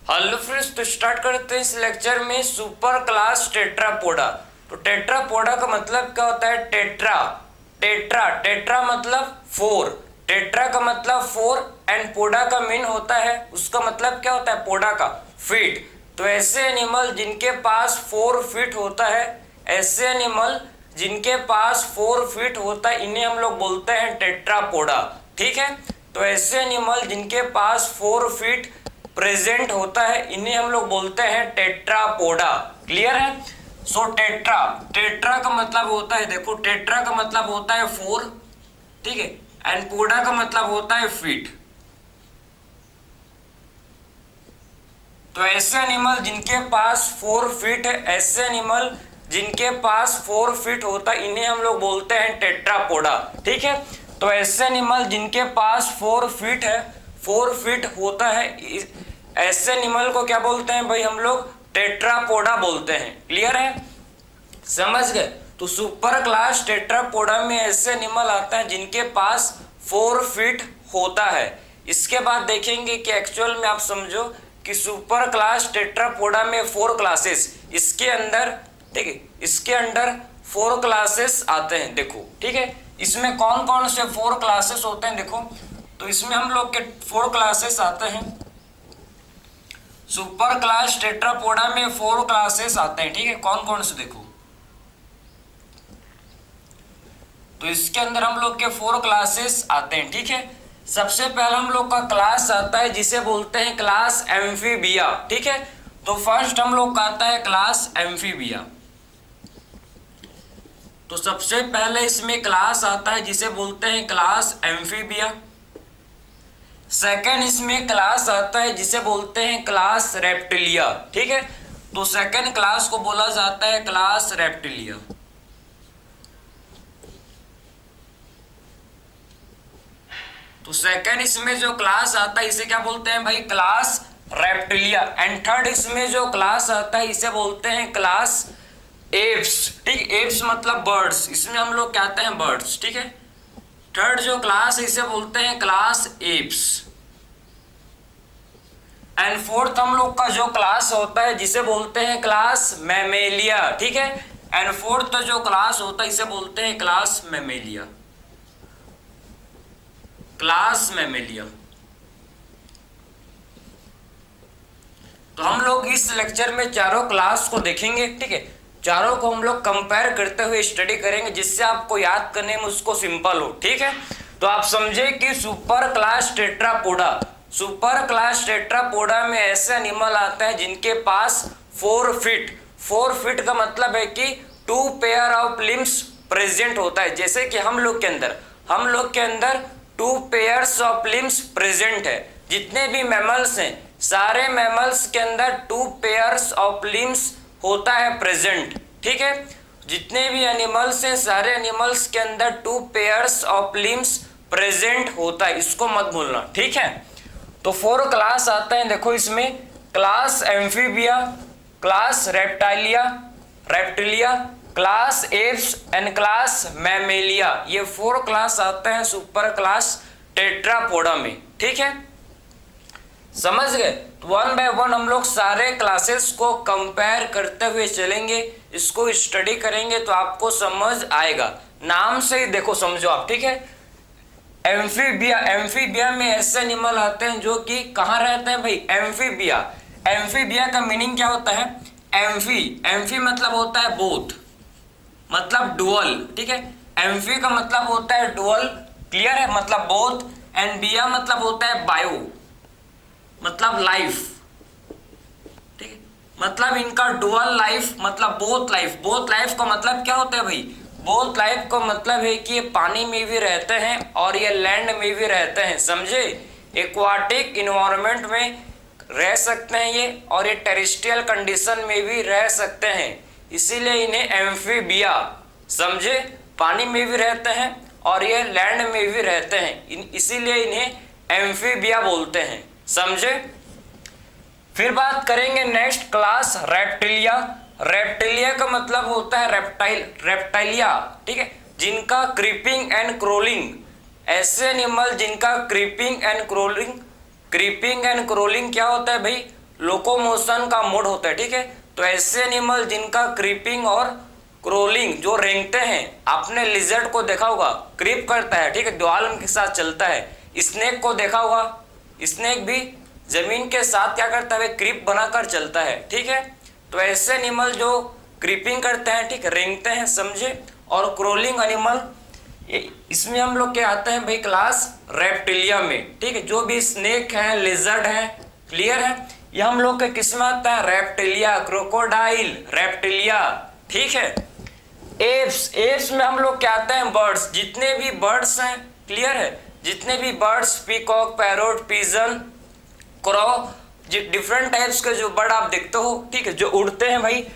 Hello friends, तो start करते हैं इस लेक्चर में सुपर क्लास टेट्रापोडा। तो टेट्रापोडा का मतलब क्या होता है? टेट्रा टेट्रा टेट्रा मतलब फोर, टेट्रा का मतलब फोर एंड पोडा का मीन होता है, उसका मतलब क्या होता है? पोडा का फीट। तो ऐसे एनिमल जिनके पास 4 फीट होता है, ऐसे एनिमल जिनके पास 4 फीट होता है, इन्हें हम लोग बोलते हैं टेट्रापोडा। ठीक है, तो ऐसे एनिमल जिनके पास 4 फीट प्रेजेंट होता है, इन्हें हम लोग बोलते हैं टेट्रापोडा। क्लियर है? सो टेट्रा टेट्रा का मतलब होता है, देखो टेट्रा का मतलब होता है 4, ठीक है, एंड पोडा का मतलब होता है फीट। तो ऐसे एनिमल जिनके पास 4 फीट है, ऐसे एनिमल जिनके पास 4 फीट होता है, इन्हें हम लोग बोलते हैं टेट्रापोडा। ठीक है, तो ऐसे एनिमल जिनके पास 4 फीट है, 4 फीट होता है, ऐसे एनिमल को क्या बोलते हैं भाई? हम लोग टेट्रापोडा बोलते हैं। क्लियर है? समझ गए? तो सुपर क्लास टेट्रापोडा में ऐसे एनिमल आता है जिनके पास 4 फीट होता है। इसके बाद देखेंगे कि एक्चुअल में आप समझो कि सुपर क्लास टेट्रापोडा में 4 क्लासेस, इसके अंदर, ठीक है, इसके अंदर 4 क्लासेस आते हैं। देखो, ठीक है, इसमें कौन कौन से 4 क्लासेस होते हैं? देखो, तो इसमें हम लोग के 4 क्लासेस आते हैं। सुपर क्लास टेट्रापोडा में 4 क्लासेस आते हैं। ठीक है, कौन कौन से? देखो, तो इसके अंदर हम लोग के 4 क्लासेस आते हैं। ठीक है, सबसे पहला हम लोग का क्लास आता है जिसे बोलते हैं क्लास एम्फीबिया। ठीक है, तो फर्स्ट हम लोग का आता है क्लास एम्फीबिया। तो सबसे पहले इसमें क्लास आता है जिसे बोलते हैं क्लास एम्फीबिया। सेकेंड इसमें क्लास आता है जिसे बोलते हैं क्लास रेप्टिलिया। ठीक है, तो सेकेंड क्लास को बोला जाता है क्लास रेप्टिलिया। तो सेकेंड इसमें जो क्लास आता है इसे क्या बोलते हैं भाई? Class reptilia. एंड थर्ड इसमें जो क्लास आता है इसे बोलते हैं क्लास एप्स। ठीक, एप्स मतलब बर्ड्स, इसमें हम लोग कहते हैं बर्ड्स। ठीक है, थर्ड जो क्लास है इसे बोलते हैं क्लास एप्स। एंड फोर्थ हम लोग का जो क्लास होता है जिसे बोलते हैं क्लास मैमेलिया। ठीक है, एंड फोर्थ जो क्लास होता है इसे बोलते हैं क्लास मैमेलिया, क्लास मैमेलिया। तो हम लोग इस लेक्चर में चारों क्लास को देखेंगे। ठीक है, चारों को हम लोग कंपेयर करते हुए स्टडी करेंगे, जिससे आपको याद करने में उसको सिंपल हो। ठीक है, तो आप समझे कि super class Tetrapoda, super class Tetrapoda में ऐसे एनिमल आते हैं जिनके पास 4 फीट, 4 फीट का मतलब है कि 2 पेयर ऑफ लिम्स प्रेजेंट होता है। जैसे कि हम लोग के अंदर 2 पेयर्स ऑफ लिम्स प्रेजेंट है। जितने भी मैमल्स हैं, सारे मैमल्स के अंदर 2 पेयर्स ऑफ लिम्स होता है प्रेजेंट। ठीक है, जितने भी एनिमल्स हैं, सारे एनिमल्स के अंदर 2 पेयर्स ऑफ लिम्स प्रेजेंट होता है, इसको मत भूलना। ठीक है, तो 4 क्लास आते हैं। देखो, इसमें class amphibia, class reptilia, class apps and class Mammalia, ये 4 क्लास आते हैं सुपर क्लास टेट्रापोडा में। ठीक है, समझ गए? तो 1 बाय 1 हम लोग सारे क्लासेस को कंपेयर करते हुए चलेंगे, इसको स्टडी करेंगे तो आपको समझ आएगा। नाम से ही देखो, समझो आप। ठीक है, एम्फीबिया, एम्फीबिया में ऐसे एनिमल आते हैं जो कि कहाँ रहते हैं भाई? एम्फीबिया। एम्फीबिया का मीनिंग क्या होता है? एम्फी मतलब होता है बोथ, मतलब डुअल। ठीक है, एम्फी का मतलब होता है डुअल। क्लियर है? मतलब बोथ। एंड बिया मतलब होता है बायो, मतलब लाइफ। ठीक है, मतलब इनका डुअल लाइफ, मतलब बोथ लाइफ। बोथ लाइफ का मतलब क्या होता है भाई? बोथ लाइफ का मतलब है कि ये पानी में भी रहते हैं और ये लैंड में भी रहते हैं। समझे? एक्वाटिक इन्वायरमेंट में रह सकते हैं ये, और ये टेरेस्ट्रियल कंडीशन में भी रह सकते हैं, इसीलिए इन्हें एम्फीबिया, समझे, पानी में भी रहते हैं और ये लैंड में भी रहते हैं, इसीलिए इन्हें एम्फीबिया बोलते हैं। समझे? फिर बात करेंगे नेक्स्ट क्लास रेप्टिलिया। रेप्टिलिया का मतलब होता है रेप्टाइलिया। ठीक है, जिनका क्रीपिंग एंड क्रोलिंग, ऐसे एनिमल जिनका क्रीपिंग एंड क्रोलिंग क्या होता है भाई? लोकोमोशन का मोड होता है, ठीक है। तो ऐसे एनिमल जिनका क्रीपिंग और क्रोलिंग, जो रेंगते हैं, आपने लिजर्ड को देखा होगा, क्रीप करता है, ठीक है, द्वाल के साथ चलता है। स्नेक को देखा होगा, स्नेक भी जमीन के साथ क्या करता है, क्रीप बनाकर चलता है, ठीक है। तो ऐसे एनिमल जो क्रीपिंग करते हैं, ठीक है, रेंगते हैं, समझे। और क्रोलिंग एनिमल, इसमें हम लोग क्या आते हैं भाई, क्लास रेप्टिलिया में, ठीक है। जो भी स्नेक है, लिजर्ड है, क्लियर है, ये हम लोग के किस में आता है, रेप्टिलिया, क्रोकोडाइल, रेप्टिलिया, ठीक है। एप्स में हम लोग क्या आते हैं, बर्ड्स, जितने भी बर्ड्स हैं, क्लियर है, जितने भी birds, peacock, parrot, pigeon, क्रॉ, different types के जो बर्ड आप देखते हो, ठीक है, जो उड़ते हैं भाई,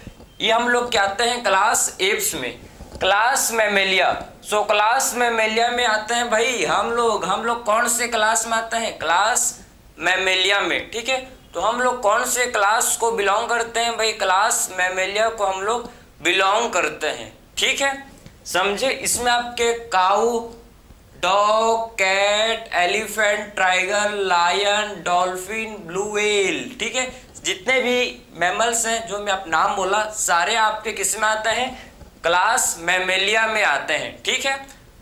ये हम लोग क्या आते हैं, क्लास एप्स में। Class Mammalia, so class Mammalia में आते हैं भाई हम लोग कौन से क्लास में आते हैं, क्लास मैमेलिया में, ठीक है। तो हम लोग कौन से क्लास को बिलोंग करते हैं भाई, क्लास मैमेलिया को हम लोग बिलोंग करते हैं, ठीक है, समझे। इसमें आपके cow, dog, cat, elephant, tiger, lion, dolphin, blue whale, ठीक है, जितने भी मैमल्स हैं जो मैं आप नाम बोला, सारे आपके किस में आते हैं, क्लास मैमेलिया में आते हैं, ठीक है।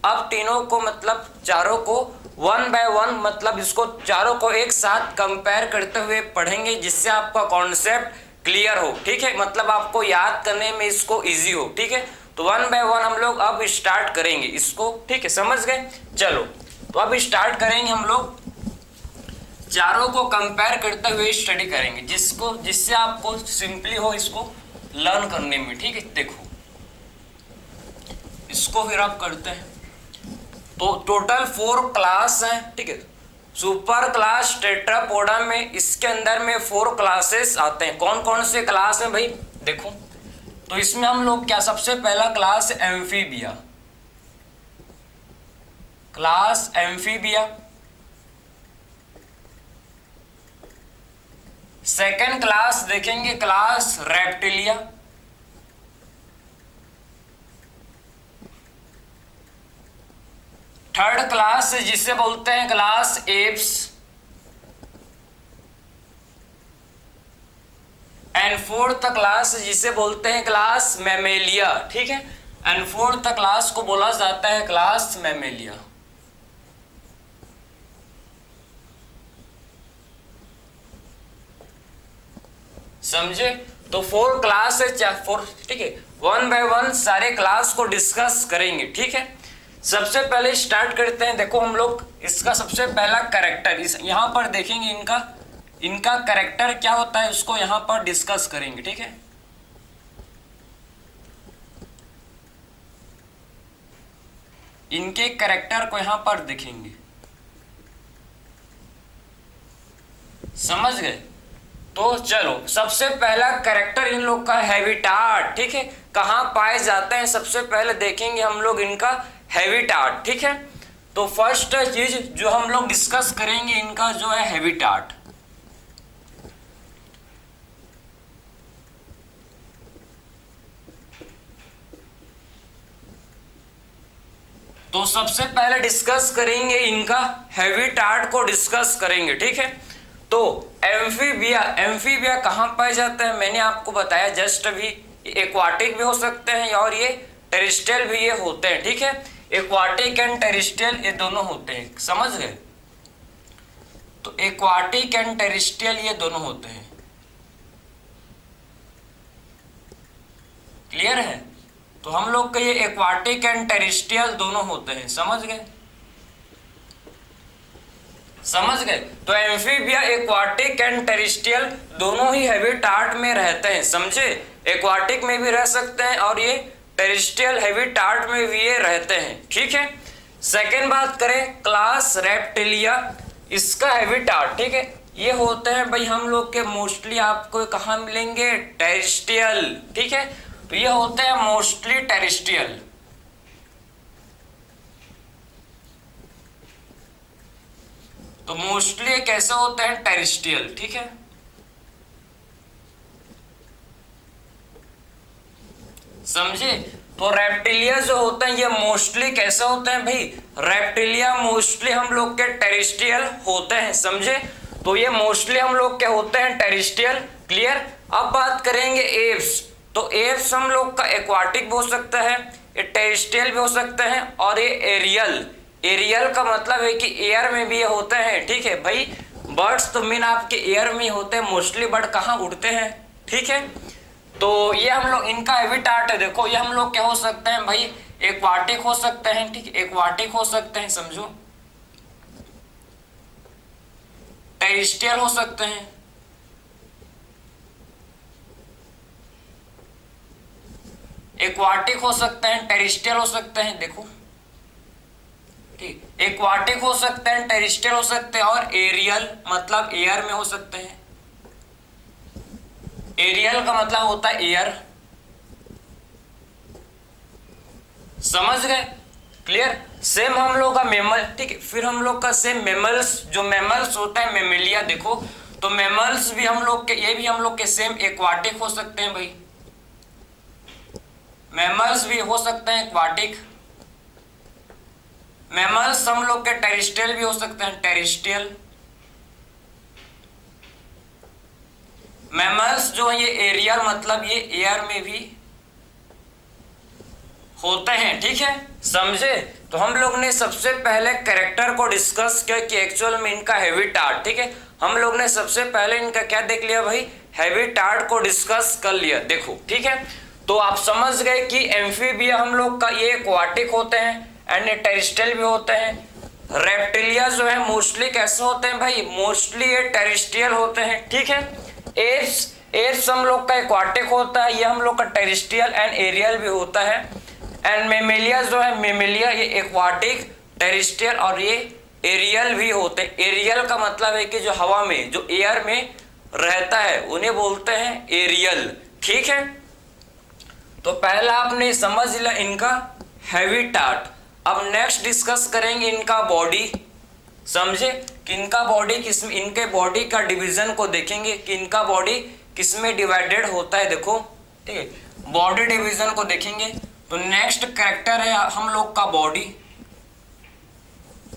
अब तीनों को मतलब चारों को वन बाय वन, मतलब इसको चारों को एक साथ कंपेयर करते हुए पढ़ेंगे, जिससे आपका कॉन्सेप्ट क्लियर हो, ठीक है, मतलब आपको याद करने में इसको इजी हो, ठीक है। तो वन बाय वन हम लोग अब स्टार्ट करेंगे इसको, ठीक है, समझ गए। चलो तो अब स्टार्ट करेंगे, हम लोग चारों को कंपेयर करते हुए स्टडी करेंगे, जिससे आपको सिंपली हो इसको लर्न करने में, ठीक है। देखो इसको फिर आप करते हैं, तो टोटल 4 क्लास हैं, ठीक है। सुपर क्लास टेट्रापोडा में, इसके अंदर में 4 क्लासेस आते हैं। कौन कौन से क्लास हैं भाई, देखो, तो इसमें हम लोग क्या, सबसे पहला class amphibia, class amphibia. Second class देखेंगे, क्लास रेप्टिलिया। थर्ड क्लास जिसे बोलते हैं class apps. And fourth class जिसे बोलते हैं क्लास मैमेलिया, ठीक है। एंड फोर्थ क्लास को बोला जाता है क्लास मैमेलिया, समझे। तो 4 क्लास है, 4, ठीक है, वन बाय वन सारे क्लास को डिस्कस करेंगे, ठीक है। सबसे पहले स्टार्ट करते हैं, देखो हम लोग इसका सबसे पहला कैरेक्टर, इस यहाँ पर देखेंगे, इनका कैरेक्टर क्या होता है, उसको यहाँ पर डिस्कस करेंगे, ठीक है। इनके कैरेक्टर को यहाँ पर देखेंगे, समझ गए। तो चलो सबसे पहला कैरेक्टर इन लोग का हैबिटाट, ठीक है, कहाँ पाए जाते हैं, सबसे पहले देखेंगे हम लोग इनका हैबिटाट, ठीक है। तो फर्स्ट चीज जो हम लोग डिस्कस करेंगे, इनका जो है हैबिटाट। तो सबसे पहले डिस्कस करेंगे इनका हैबिटाट को डिस्कस करेंगे, ठीक है। तो एम्फीबिया कहाँ पाए जाते हैं, मैंने आपको बताया जस्ट अभी, एक्वाटिक भी हो सकते हैं और ये टेरेस्ट्रियल भी ये होते हैं, ठीक है। एक्वाटिक एंड टेरेस्ट्रियल ये दोनों होते हैं, समझ गए। तो एक्वाटिक एंड टेरेस्ट्रियल ये दोनों होते हैं, क्लियर है। तो हम लोग के ये एक्वाटिक एंड टेरेस्ट्रियल दोनों होते हैं, समझ गए। तो एम्फीबिया एक्वाटिक एंड टेरेस्ट्रियल दोनों ही हैबिटाट में रहते हैं, समझे। एक्वाटिक में भी रह सकते हैं और ये टेरेस्ट्रियल हैबिटाट में भी ये रहते हैं, ठीक है। सेकेंड बात करें क्लास रेप्टिलिया, इसका हैबिटाट, ठीक है, ये होते हैं भाई हम लोग के मोस्टली आपको कहाँ मिलेंगे, टेरेस्ट्रियल, ठीक है। तो ये होते हैं मोस्टली टेरेस्ट्रियल, तो मोस्टली कैसे होते हैं, टेरेस्ट्रियल, ठीक है। समझे। तो रेप्टिलिया जो होते हैं ये मोस्टली कैसे होते हैं भाई, रेप्टिलिया मोस्टली हम लोग के टेरेस्ट्रियल होते हैं, समझे। तो ये मोस्टली हम लोग क्या होते हैं, टेरेस्ट्रियल। क्लियर। अब बात करेंगे एव्स, तो एव्स हम लोग का एक्वाटिक भी हो सकता है, ये टेरेस्ट्रियल भी हो सकते हैं, और ये एरियल। एरियल का मतलब है कि एयर में भी ये होते हैं। ठीक है भाई, बर्ड्स तो मीन आपके एयर में होते हैं मोस्टली, बर्ड कहाँ उड़ते हैं। ठीक है, तो ये हम लोग इनका हैबिटाट है। देखो ये हम लोग क्या हो सकते हैं भाई, एक्वाटिक हो सकते हैं। ठीक है, एक्वाटिक हो सकते हैं, समझो, टेरेस्ट्रियल हो सकते हैं, एक्वाटिक हो सकते हैं, टेरेस्ट्रियल हो सकते हैं। देखो ठीक, एक्वाटिक हो सकते हैं, टेरेस्ट्रियल हो सकते हैं, और एरियल मतलब एयर में हो सकते हैं। एरियल का मतलब होता है एयर। समझ गए। क्लियर। सेम हम लोग का मेमल। ठीक है, फिर हम लोग का सेम मेमल्स, जो मेमल्स होता है मेमेलिया। देखो तो मेमल्स भी हम लोग के, ये भी हम लोग के सेम एक्वाटिक हो सकते हैं भाई, मेमल्स भी हो सकते हैं एक्वाटिक। मेमल्स हम लोग के टेरेस्ट्रियल भी हो सकते हैं, टेरेस्ट्रियल। मैमल्स जो है ये एरियल मतलब ये एयर में भी होते हैं। ठीक है, समझे। तो हम लोग ने सबसे पहले कैरेक्टर को डिस्कस किया कि एक्चुअल में इनका हैबिटाट। ठीक है, हम लोग ने सबसे पहले इनका क्या देख लिया भाई, हैबिटाट को डिस्कस कर लिया। देखो ठीक है, तो आप समझ गए कि एम्फीबिया हम लोग का ये एक्वाटिक होते हैं एंड टेरेस्ट्रियल भी होते हैं। रेप्टिलिया जो है मोस्टली कैसे होते हैं भाई, मोस्टली ये टेरेस्ट्रियल होते हैं। ठीक है, एप्स हम लोग का एक्वाटिक होता है, ये हम लोग का टेरेस्ट्रियल एंड एरियल भी होता है। एंड मेमेलिया जो है, मेमेलिया ये एक्वाटिक, टेरेस्ट्रियल और ये एरियल भी होते हैं। एरियल का मतलब है कि जो हवा में, जो एयर में रहता है उन्हें बोलते हैं एरियल। ठीक है, तो पहला आपने समझ लिया इनका हैबिटाट। अब नेक्स्ट डिस्कस करेंगे इनका बॉडी। समझे कि इनका बॉडी किस, इनके बॉडी का डिवीजन को देखेंगे कि इनका बॉडी किस में डिवाइडेड होता है। देखो ठीक है, बॉडी डिवीजन को देखेंगे। तो नेक्स्ट कैरेक्टर है हम लोग का बॉडी।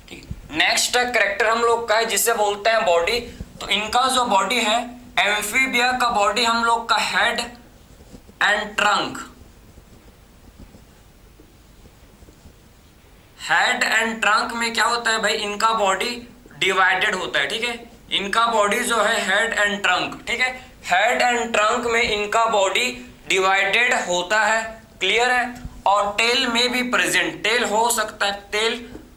ठीक, नेक्स्ट कैरेक्टर हम लोग का है जिसे बोलते हैं बॉडी। तो इनका जो बॉडी है, एम्फीबिया का बॉडी हम लोग का head and trunk, head and trunk में क्या होता है भाई, इनका बॉडी डिवाइडेड होता है। ठीक है, इनका बॉडी जो है हेड एंड ट्रंक। ठीक है, हेड एंड ट्रंक में इनका बॉडी डिवाइडेड होता है। क्लियर है। और टेल में भी प्रेजेंट, टेल हो सकता है, टेल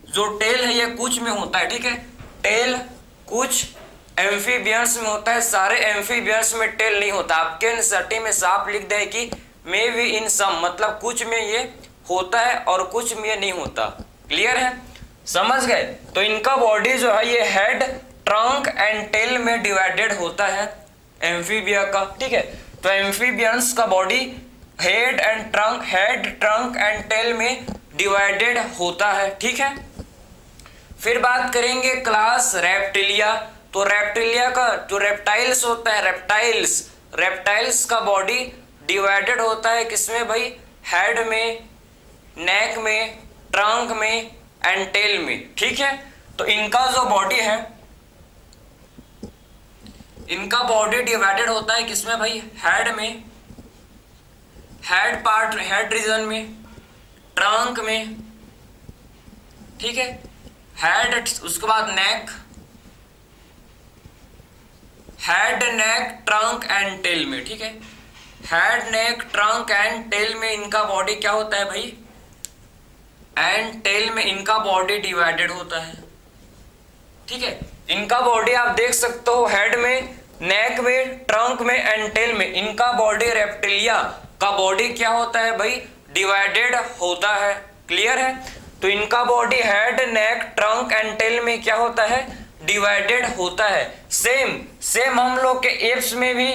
जो टेल है ये कुछ में होता है। ठीक है, टेल कुछ एम्फीबियंस में होता है, सारे एम्फीबियंस में टेल नहीं होता। आपके एनसीईआरटी में साफ लिख दे कि मे बी इन सम, मतलब कुछ में ये होता है और कुछ में ये नहीं होता। क्लियर है, समझ गए। तो इनका बॉडी जो है ये हेड, ट्रंक एंड टेल में डिवाइडेड होता है एम्फीबिया का। ठीक है, तो एम्फीबियंस का body head and trunk, head trunk and tail में डिवाइडेड होता है। ठीक है, फिर बात करेंगे क्लास रेप्टिलिया। तो रेप्टिलिया का जो रेप्टाइल्स होता है, रेप्टाइल्स का बॉडी डिवाइडेड होता है किसमें भाई, हेड में, नेक में, ट्रंक में एंड टेल में। ठीक है, तो इनका जो बॉडी है, इनका बॉडी डिवाइडेड होता है किसमें भाई, हेड में, हेड पार्ट, हेड रीजन में, ट्रंक में। ठीक है, हेड, उसके बाद neck, head, neck, trunk and tail में। ठीक है, head, neck, trunk and tail में इनका बॉडी क्या होता है भाई, एंड टेल में इनका बॉडी डिवाइडेड होता है। ठीक है, इनका बॉडी आप देख सकते हो, हेड में, नेक में, ट्रंक में एंड टेल में इनका बॉडी, रेप्टिलिया का बॉडी क्या होता है भाई, डिवाइडेड होता है। क्लियर है, तो इनका body head, neck, trunk and tail में क्या होता है, डिवाइडेड होता है। सेम हम लोग के एप्स में भी,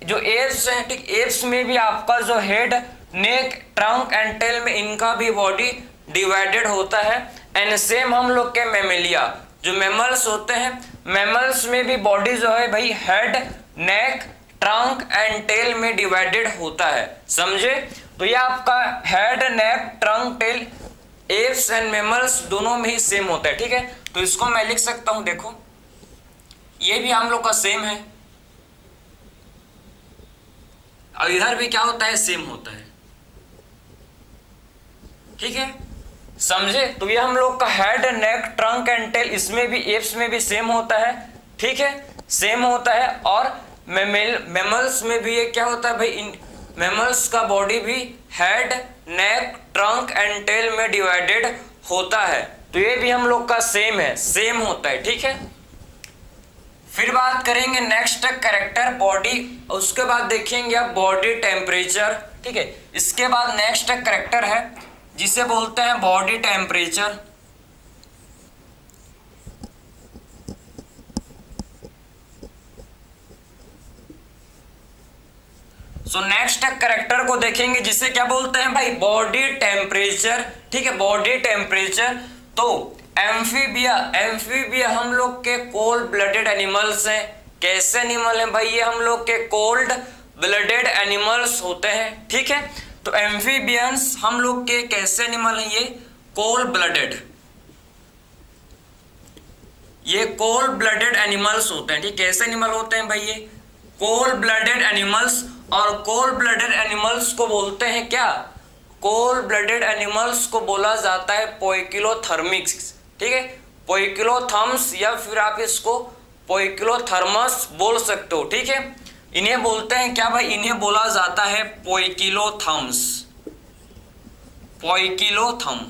जो एप्स हैं, ठीक, एप्स में भी आपका जो head, neck, trunk and tail में इनका भी बॉडी डिवाइडेड होता है। एंड सेम हम लोग के मेमेलिया, जो मेमल्स होते हैं, मेमल्स में भी बॉडी जो है भाई head, neck, trunk and tail में डिवाइडेड होता है। समझे। तो ये आपका head, neck, trunk, tail, apes and mammals दोनों में ही सेम होता है। ठीक है, तो इसको मैं लिख सकता हूं, देखो ये भी हम लोग का सेम है, और इधर भी क्या होता है, सेम होता है। ठीक है, समझे? तो ये हम लोग का head, neck, trunk and tail, इसमें भी एप्स में भी सेम होता है। ठीक है, सेम होता है। और मैमल्स में भी ये क्या होता है भाई, इन मैमल्स का बॉडी भी head, neck, trunk and tail में डिवाइडेड होता है। तो ये भी हम लोग का सेम है, सेम होता है। ठीक है, फिर बात करेंगे नेक्स्ट कैरेक्टर बॉडी, उसके बाद देखेंगे आप बॉडी टेम्परेचर। ठीक है, इसके बाद नेक्स्ट कैरेक्टर है जिसे बोलते हैं body temperature. So next character को देखेंगे जिसे क्या बोलते हैं भाई, बॉडी टेम्परेचर। ठीक है, बॉडी टेम्परेचर। तो एम्फीबिया, एम्फीबिया हम लोग के कोल्ड ब्लडेड एनिमल्स हैं। कैसे एनिमल हैं भाई, ये हम लोग के कोल्ड ब्लडेड एनिमल्स होते हैं। ठीक है, तो एम्फीबियंस हम लोग के कैसे एनिमल हैं, ये कोल्ड ब्लडेड, ये कोल्ड ब्लडेड एनिमल्स होते हैं। ठीक, कैसे एनिमल होते हैं भाई, ये कोल्ड ब्लडेड एनिमल्स। और कोल्ड ब्लडेड एनिमल्स को बोलते हैं क्या, कोल्ड ब्लडेड एनिमल्स को बोला जाता है पोइकिलोथर्मिक्स। ठीक है, पोइकिलोथर्म्स, या फिर आप इसको पोइकिलोथर्मस बोल सकते हो। ठीक है, इन्हें बोलते हैं क्या भाई, इन्हें बोला जाता है पोइकिलोथर्म्स, पोइकिलोथर्म।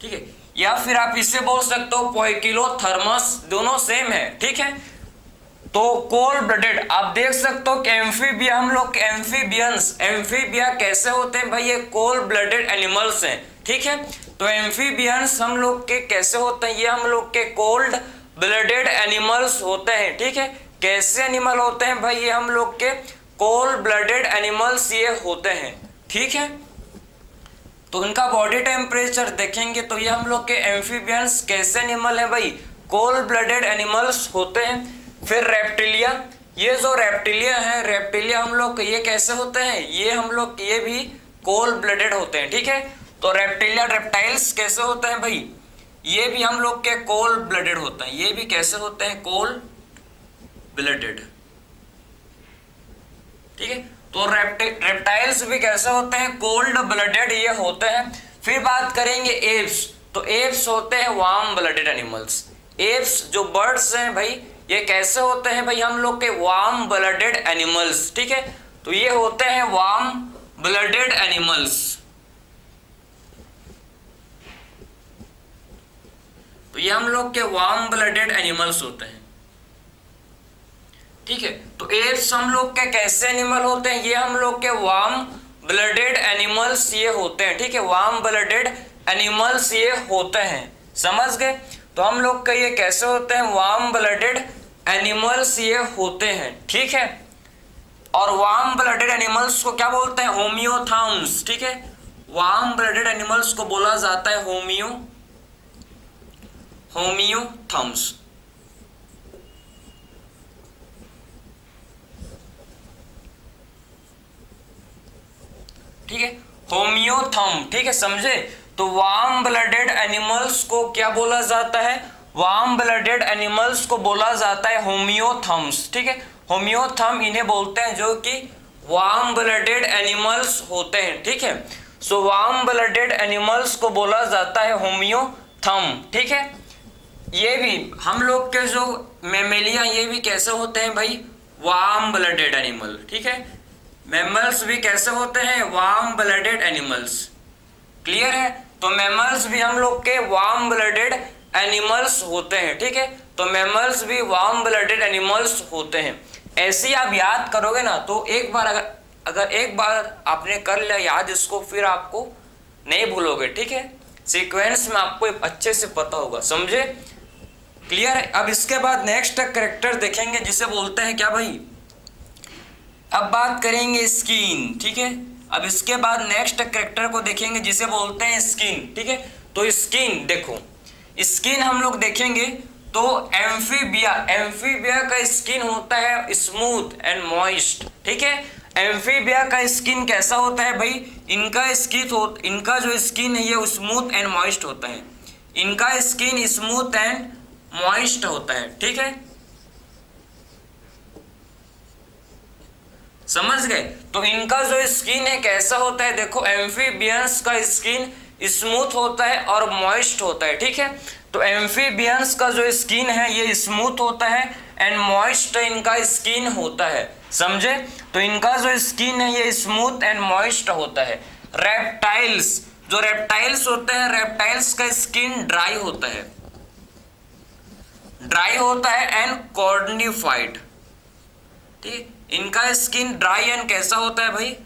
ठीक है, या फिर आप इसे बोल सकते हो पोइकिलोथर्मस, दोनों सेम है। ठीक है, तो कोल्ड ब्लडेड आप देख सकते हो कि एम्फीबिया, हम लोग के एम्फीबियंस, एम्फीबिया कैसे होते हैं भाई, ये कोल्ड ब्लडेड एनिमल्स हैं। ठीक है, तो एम्फीबियंस हम लोग के कैसे होते हैं, ये हम लोग के कोल्ड ब्लडेड एनिमल्स होते हैं। ठीक है, कैसे एनिमल होते हैं भाई, ये हम लोग के कोल्ड ब्लडेड एनिमल्स ये होते हैं। ठीक है, तो इनका बॉडी टेम्परेचर देखेंगे तो ये हम लोग के एम्फीबियंस कैसे एनिमल है भाई, कोल्ड ब्लडेड एनिमल्स होते हैं। फिर रेप्टिलिया, ये जो रेप्टिलिया है, रेप्टिलिया हम लोग ये कैसे होते हैं, ये हम लोग ये भी कोल्ड ब्लडेड होते हैं। ठीक है, तो रेप्टिलिया, रेप्टाइल्स कैसे होते हैं भाई, ये भी हम लोग के कोल्ड ब्लडेड होते हैं। ये भी कैसे होते हैं, कोल्ड ब्लडेड। ठीक है, तो रेप्टाइल्स भी कैसे होते हैं, कोल्ड ब्लडेड ये होते हैं। फिर बात करेंगे एप्स, तो एप्स होते हैं वार्म ब्लडेड एनिमल्स। एप्स जो बर्ड्स हैं भाई, ये कैसे होते हैं भाई, हम लोग के वार्म ब्लडेड एनिमल्स। ठीक है, तो ये होते हैं वार्म ब्लडेड एनिमल्स। तो ये हम लोग के वार्म ब्लडेड एनिमल्स होते हैं। ठीक है, तो एप्स हम लोग के कैसे एनिमल होते हैं, ये हम लोग के वार्म ब्लडेड एनिमल्स ये होते हैं। ठीक है, वार्म ब्लडेड एनिमल्स ये होते हैं, समझ गए? तो हम लोग का ये कैसे होते हैं, वार्म ब्लडेड एनिमल्स ये होते हैं। ठीक है, और वार्म ब्लडेड एनिमल्स को क्या बोलते हैं, होमियोथर्म्स। ठीक है, वार्म ब्लडेड एनिमल्स को बोला जाता है होमियोथर्म्स। ठीक है, होमियोथर्म। ठीक है, समझे? तो वार्म ब्लडेड एनिमल्स को क्या बोला जाता है, वार्म ब्लडेड एनिमल्स को बोला जाता है होमियोथर्म्स। ठीक है, होमियोथर्म इन्हें बोलते हैं जो कि वार्म ब्लडेड एनिमल्स होते हैं। ठीक है, सो वार्म ब्लडेड एनिमल्स को बोला जाता है होमियोथर्म। ठीक है, ये भी हम लोग के जो मैमेलिया, ये भी कैसे होते हैं भाई, वार्म ब्लडेड एनिमल। ठीक है, मैमल्स भी कैसे होते हैं, वार्म ब्लडेड एनिमल्स। क्लियर है? तो मैमल्स भी हम लोग के वार्म ब्लडेड एनिमल्स होते हैं। ठीक है, तो मैमल्स भी वार्म ब्लडेड एनिमल्स होते हैं। ऐसे ही आप याद करोगे ना, तो एक बार अगर एक बार आपने कर लिया याद इसको, फिर आपको नहीं भूलोगे। ठीक है, सीक्वेंस में आपको अच्छे से पता होगा, समझे? क्लियर है? अब इसके बाद नेक्स्ट कैरेक्टर देखेंगे जिसे बोलते हैं क्या भाई, अब बात करेंगे स्किन। ठीक है, अब इसके बाद नेक्स्ट कैरेक्टर को देखेंगे जिसे बोलते हैं स्किन। ठीक है, तो स्किन देखो, स्किन हम लोग देखेंगे तो एम्फीबिया, एम्फीबिया का स्किन होता है स्मूथ एंड मॉइस्ट। ठीक है, एम्फीबिया का स्किन कैसा होता है भाई, इनका जो स्किन है ये स्मूथ एंड मॉइस्ट होता है, इनका स्किन स्मूथ एंड मॉइस्ट होता है, ठीक है, समझ गए। तो इनका जो स्किन है कैसा होता है, देखो एम्फीबियंस का स्किन स्मूथ होता है और मॉइस्ट होता है, ठीक है। तो एम्फीबियंस का जो स्किन है ये स्मूथ होता है एंड मॉइस्ट इनका स्किन होता है, समझे। तो इनका जो स्किन है ये स्मूथ एंड मॉइस्ट होता है। रेप्टाइल्स, जो रेप्टाइल्स होते हैं, रेप्टाइल्स का स्किन ड्राई होता है, ड्राई होता है एंड कॉर्निफाइड, ठीक, इनका स्किन ड्राई एंड कैसा होता है भाई,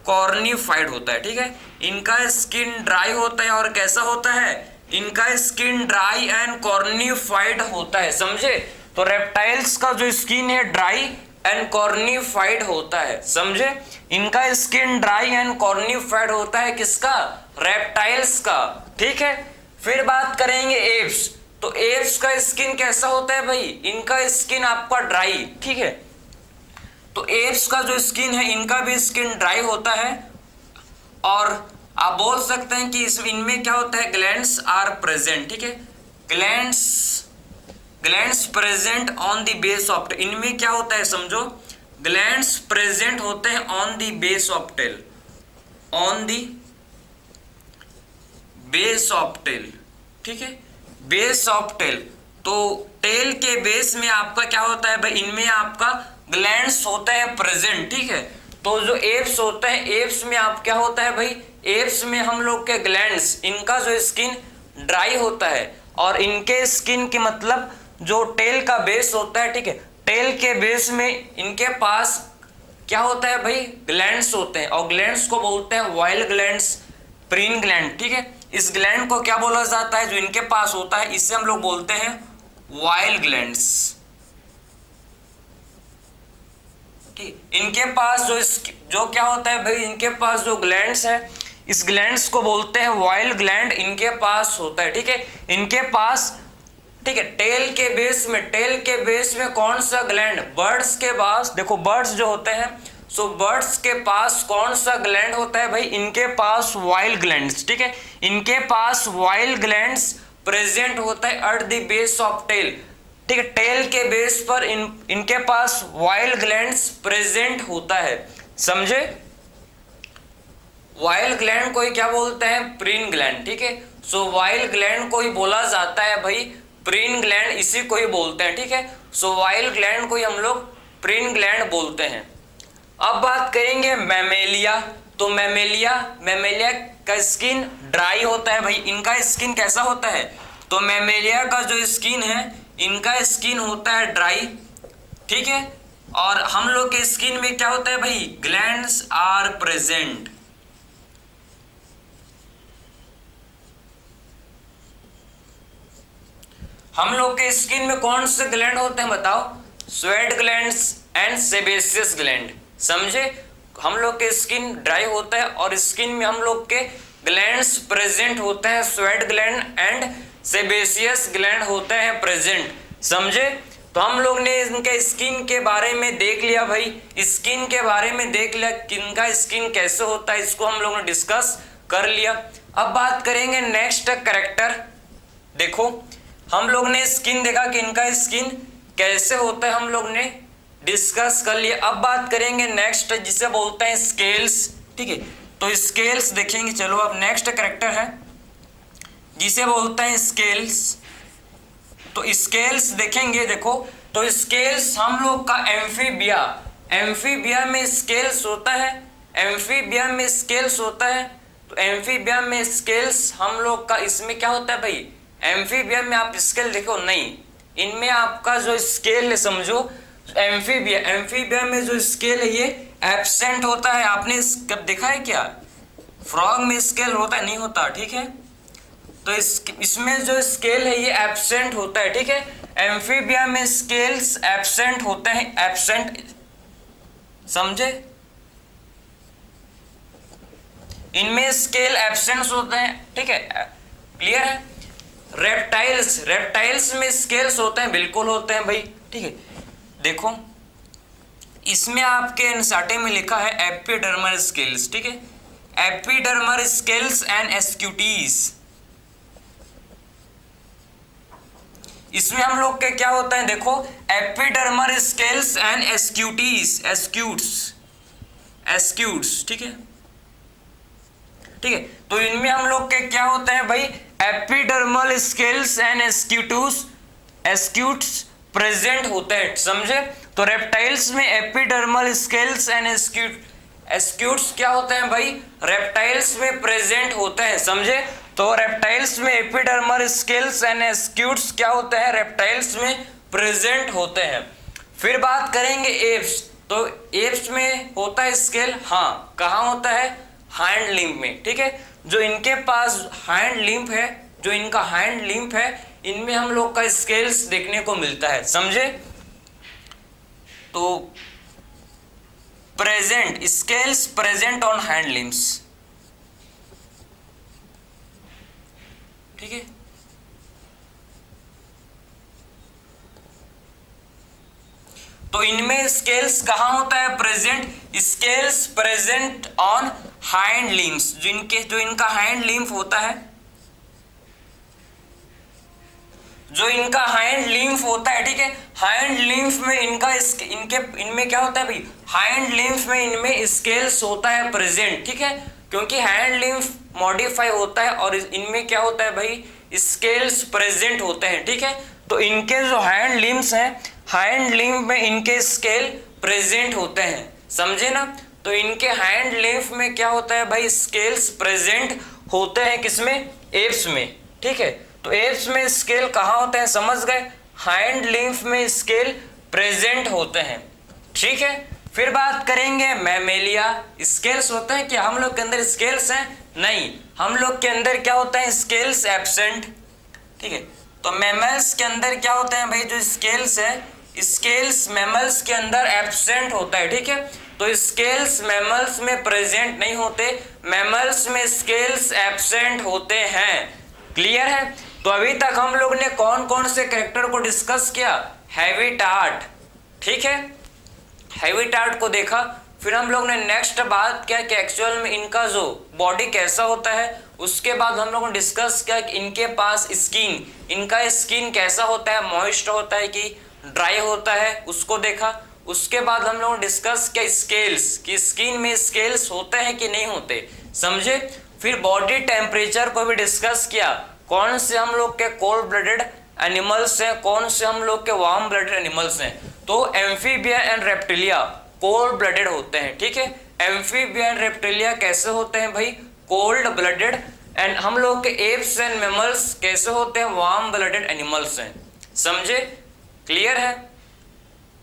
कॉर्निफाइड होता है, ठीक है। इनका स्किन ड्राई होता है और कैसा होता है, इनका स्किन ड्राई एंड कॉर्निफाइड होता है, समझे। तो रेप्टाइल्स का जो स्किन है ड्राई एंड कॉर्निफाइड होता है, समझे। इनका स्किन ड्राई एंड कॉर्निफाइड होता है, किसका, रेप्टाइल्स का, ठीक है। फिर बात करेंगे एप्स। तो एप्स का स्किन कैसा होता है भाई, इनका स्किन आपका ड्राई, ठीक है। तो एप्स का जो स्किन है इनका भी स्किन ड्राई होता है और आप बोल सकते हैं कि इनमें क्या होता है, ग्लैंड्स आर प्रेजेंट, ठीक है, glands present on the base of tail, इनमें क्या होता है समझो, ग्लैंड्स प्रेजेंट होते हैं on the base of tail, on the base of tail, ठीक है, बेस ऑफ टेल। तो टेल के बेस में आपका क्या होता है भाई, इनमें आपका ग्लैंड्स होते हैं प्रेजेंट, ठीक है। तो जो एप्स होते हैं, एप्स में आप क्या होता है भाई, एप्स में हम लोग के ग्लैंड्स, इनका जो स्किन ड्राई होता है और इनके स्किन के मतलब जो टेल का बेस होता है, ठीक है, टेल के बेस में इनके पास क्या होता है भाई, ग्लैंड्स होते हैं और ग्लैंड्स को बोलते हैं वाइल ग्लैंड्स, प्रीन ग्लैंड, ठीक है। इस ग्लैंड को क्या बोला जाता है, जो इनके पास होता है इसे हम लोग बोलते हैं वाइल ग्लैंड्स, इनके पास जो क्या होता है भाई, इनके पास जो ग्लैंड्स है इस ग्लैंड्स को बोलते हैं वाइल ग्लैंड, इनके पास होता है, ठीक है, इनके पास, ठीक है। टेल के बेस में कौन सा ग्लैंड, बर्ड्स के पास, देखो बर्ड्स जो होते हैं, सो बर्ड्स के पास कौन सा ग्लैंड होता है भाई, इनके पास वाइल ग्लैंड्स, ठीक है, इनके पास वाइल ग्लैंड्स प्रेजेंट होता है at the base of tail, ठीक है, टेल के बेस पर इनके पास वाइल ग्लैंड्स प्रेजेंट होता है, समझे। वाइल ग्लैंड को ही क्या बोलते हैं, प्रीन ग्लैंड, ठीक है। सो वाइल ग्लैंड को ही बोला जाता है भाई प्रीन ग्लैंड, इसी को ही बोलते हैं, ठीक है। सो वाइल ग्लैंड को ही हम लोग प्रीन ग्लैंड बोलते हैं। अब बात करेंगे मैमेलिया। तो मैमेलिया का स्किन ड्राई होता है भाई, इनका स्किन कैसा होता है, तो मैमेलिया का जो स्किन है इनका स्किन होता है ड्राई, ठीक है, और हम लोग के स्किन में क्या होता है भाई, ग्लैंड्स आर प्रेजेंट, हम लोग के स्किन में कौन से ग्लैंड होते हैं बताओ, sweat glands and sebaceous gland, समझे। हम लोग के स्किन ड्राई होता है और स्किन में हम लोग के ग्लैंड्स प्रेजेंट होते हैं, sweat gland and sebaceous gland होते हैं प्रेजेंट, समझे। तो हम लोग ने इनके स्किन के बारे में देख लिया भाई, स्किन के बारे में देख लिया कि इनका स्किन कैसे होता है, इसको हम लोग ने डिस्कस कर लिया। अब बात करेंगे नेक्स्ट कैरेक्टर। देखो हम लोग ने स्किन देखा कि इनका स्किन कैसे होता है, हम लोग ने डिस्कस कर लिया। अब बात करेंगे नेक्स्ट, जिसे बोलते हैं स्केल्स, ठीक है। तो स्केल्स देखेंगे, चलो अब नेक्स्ट कैरेक्टर है जिसे बोलते हैं स्केल्स। तो स्केल्स देखेंगे, देखो तो स्केल्स हम लोग का एम्फीबिया में स्केल्स होता है, एम्फीबिया में स्केल्स होता है। तो एम्फीबिया में स्केल्स हम लोग का, इसमें क्या होता है भाई, एम्फीबिया में आप स्केल देखो नहीं, इनमें आपका जो स्केल है समझो, एम्फीबिया में जो स्केल है ये एब्सेंट होता है। आपने कब देखा है क्या, फ्रॉग में स्केल होता है, नहीं होता, ठीक है। तो इसमें जो स्केल है ये एब्सेंट होता है, ठीक है। एम्फीबिया में स्केल्स एब्सेंट होते हैं, एब्सेंट, समझे, इनमें स्केल एब्सेंट होते हैं, ठीक है, क्लियर है। रेप्टाइल्स में स्केल्स होते हैं, बिल्कुल होते हैं भाई, ठीक है। देखो इसमें आपके एनसीईआरटी में लिखा है एपिडर्मल स्केल्स, ठीक है, एपिडर्मल स्केल्स एंड एस्क्यूटीज। इसमें हम लोग के क्या होता है देखो, एपिडर्मल स्केल्स एंड एस्क्यूटीज, एस्क्यूट्स, ठीक है, ठीक है। तो इनमें हम लोग के क्या होते हैं भाई, एपिडर्मल स्केल्स एंड एस्क्यूट्स प्रेजेंट होते हैं, समझे। तो रेप्टाइल्स में एपिडर्मल स्केल्स एंड एस्क्यूट्स क्या होते हैं भाई, रेप्टाइल्स में प्रेजेंट होते हैं, समझे। तो रेप्टाइल्स में एपिडर्मल स्केल्स एंड एस्क्यूट्स क्या होते हैं, रेप्टाइल्स में प्रेजेंट होते हैं। फिर बात करेंगे एप्स, तो एप्स में होता है स्केल, हाँ, कहाँ होता है, हाइंड लिम्ब में, ठीक है। जो इनके पास हाइंड लिम्ब है, जो इनका हाइंड लिम्ब है, इनमें हम लोग का स्केल्स देखने को मिलता है, समझे। तो present scales present on hind limbs, ठीक है। तो इनमें स्केल्स कहाँ होता है present, scales present on hind limbs, जो इनका हाइंड लिम्ब होता है, जो इनका हाइंड लिम्फ होता है, ठीक है। हाइंड लिम्फ में इनमें क्या होता है भाई, हाइंड लिम्फ में इनमें स्केल्स होता है प्रेजेंट, ठीक है, क्योंकि हाइंड लिम्फ मॉडिफाई होता है और इनमें क्या होता है भाई, स्केल्स प्रेजेंट होते हैं, ठीक है। तो इनके जो हाइंड लिम्स हैं, हाइंड लिम्फ में इनके स्केल प्रेजेंट होते हैं, समझे ना। तो इनके हाइंड लिम्फ में क्या होता है भाई, स्केल्स प्रेजेंट होते हैं, किसमें, एप्स में, ठीक है। तो एप्स में स्केल कहाँ होते हैं, समझ गए, हाइंड लिम्फ में स्केल प्रेजेंट होते हैं, ठीक है। फिर बात करेंगे मैमेलिया, स्केल्स होते हैं क्या हम लोग के अंदर, स्केल्स हैं, नहीं, हम लोग के अंदर क्या होता है, स्केल्स एब्सेंट, ठीक है। तो मैमल्स के अंदर क्या होते हैं भाई, जो स्केल्स है, स्केल्स मैमल्स के अंदर एब्सेंट होता है, ठीक है। तो स्केल्स मैमल्स में प्रेजेंट नहीं होते, मैमल्स में स्केल्स एब्सेंट होते हैं, क्लियर है। तो अभी तक हम लोग ने कौन कौन से कैरेक्टर को डिस्कस किया, हैबिटाट, ठीक है, हैबिटाट को देखा। फिर हम लोग ने नेक्स्ट बात क्या कि एक्चुअल में इनका जो बॉडी कैसा होता है, उसके बाद हम लोगों ने डिस्कस किया कि इनके पास स्किन, इनका स्किन कैसा होता है, मॉइस्ट होता है कि ड्राई होता है, उसको देखा। उसके बाद हम लोगों ने डिस्कस किया स्केल्स, कि स्किन में स्केल्स होते हैं कि नहीं होते, समझे। फिर बॉडी टेम्परेचर को भी डिस्कस किया, कौन से हम लोग के कोल्ड ब्लडेड एनिमल्स हैं, कौन से हम लोग के वार्म ब्लडेड एनिमल्स हैं। तो amphibia and reptilia cold blooded होते हैं, ठीक है। एम्फीबिया एंड रेप्टिलिया कैसे होते हैं भाई, कोल्ड ब्लडेड, एंड हम लोग के एप्स एंड मैमल्स कैसे होते हैं, वार्म ब्लडेड एनिमल्स हैं, समझे, क्लियर है,